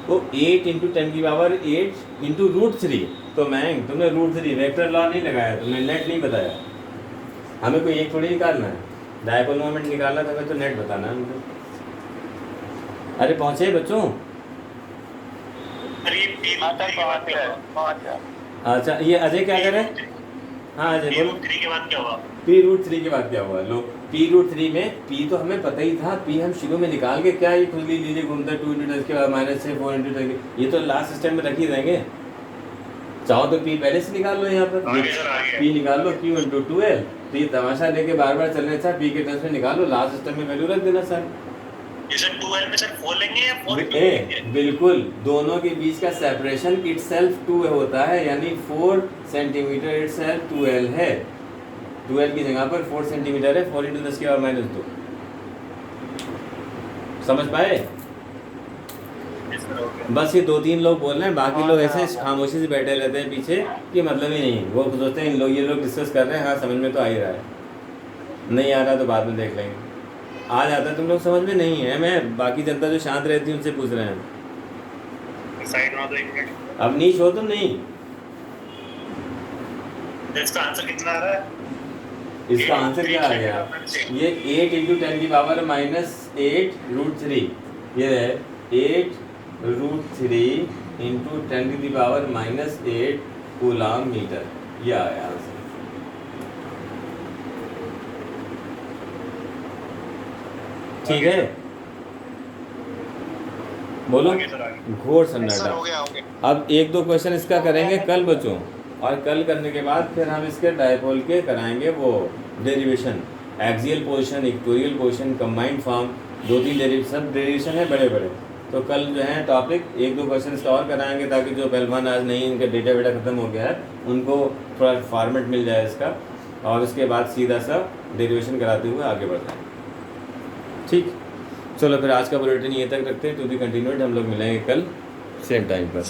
तो 8 × 10⁸ इंटू √3। तो मैं तुमने √3 वेक्टर लॉ नहीं लगाया, तुमने नेट नहीं बताया, हमें कोई एक थोड़ी निकालना है, डाइपोल मोमेंट निकालना था, हमें तो नेट बताना है मुझे। अरे पहुँचे बच्चों? अच्छा ये अजय क्या करे? हाँ अजय बोलो। p√3 के बाद क्या हुआ? p√3 के बाद क्या हुआ? लो p√3 में p तो हमें पता ही था, p हम शुरू में निकाल के क्या ये खुजली लीजिए घूमता है 2 × 10 के बाद -6 4 × 10, ये तो लास्ट सिस्टम में रख ही देंगे। चाहो तो p पहले से निकाल लो, यहाँ पर आगे सर आगे। p निकाल लो, q × 12, तो ये तमाशा लेके बार बार चलने से p के टर्म्स में निकालो, लास्ट सिस्टम में वैल्यू रख देना सर। ये सर 12 में सर 4 लेंगे या 4 × 2 लेंगे? बिल्कुल, दोनों के बीच का सेपरेशन इटसेल्फ 2 होता है, यानी 4 सेंटीमीटर इटसेल्फ 12 है, 12 की जगह पर 4 सेंटीमीटर है, 4 × 10⁻²। समझ पाए? Yes, sir, हो गया। बस ये 2-3 लोग बोल रहे हैं, बाकी लोग ऐसे खामोशी से बैठे रहते हैं पीछे कि मतलब ही नहीं, वो सोचते हैं इन लोग, ये लोग डिस्कस कर रहे हैं, हाँ समझ में तो आ ही रहा है, नहीं आ रहा तो बाद में देख लेंगे। आ जाता है तुम लोग समझ में नहीं है, मैं बाकी जनता जो शांत रहती है उनसे पूछ रहे हैं। साइड में आ दो 1 मिनट। अब नीच हो तुम नहीं? इसका आंसर कितना आ रहा है? इसका आंसर क्या आ गया? ये 8 × 10⁻⁻8 √3, ये है 8 √3 इंटू 10⁻⁻8 कूलाम मीटर, ये आया आंसर। ठीक है, बोलो। आगे सर आगे। घोर सर सन्नाटा। हो गया अब एक दो क्वेश्चन इसका करेंगे कल बच्चों, और कल करने के बाद फिर हम इसके डायपोल के कराएंगे वो derivation, axial position, equatorial position, combined form, 2-3 सब डेरिवेशन है बड़े बड़े। तो कल जो है टॉपिक एक दो क्वेश्चन इसका और कराएंगे, ताकि जो पहलवान आज नहीं इनका डेटा वेटा ख़त्म हो गया है उनको थोड़ा फॉर्मेट मिल जाए इसका, और उसके बाद सीधा सा डेरिवेशन कराते हुए आगे बढ़ जाए। ठीक, चलो फिर आज का बुलेटिन ये तक रखते हैं, टू बी कंटिन्यूड। हम लोग मिलेंगे कल सेम टाइम पर।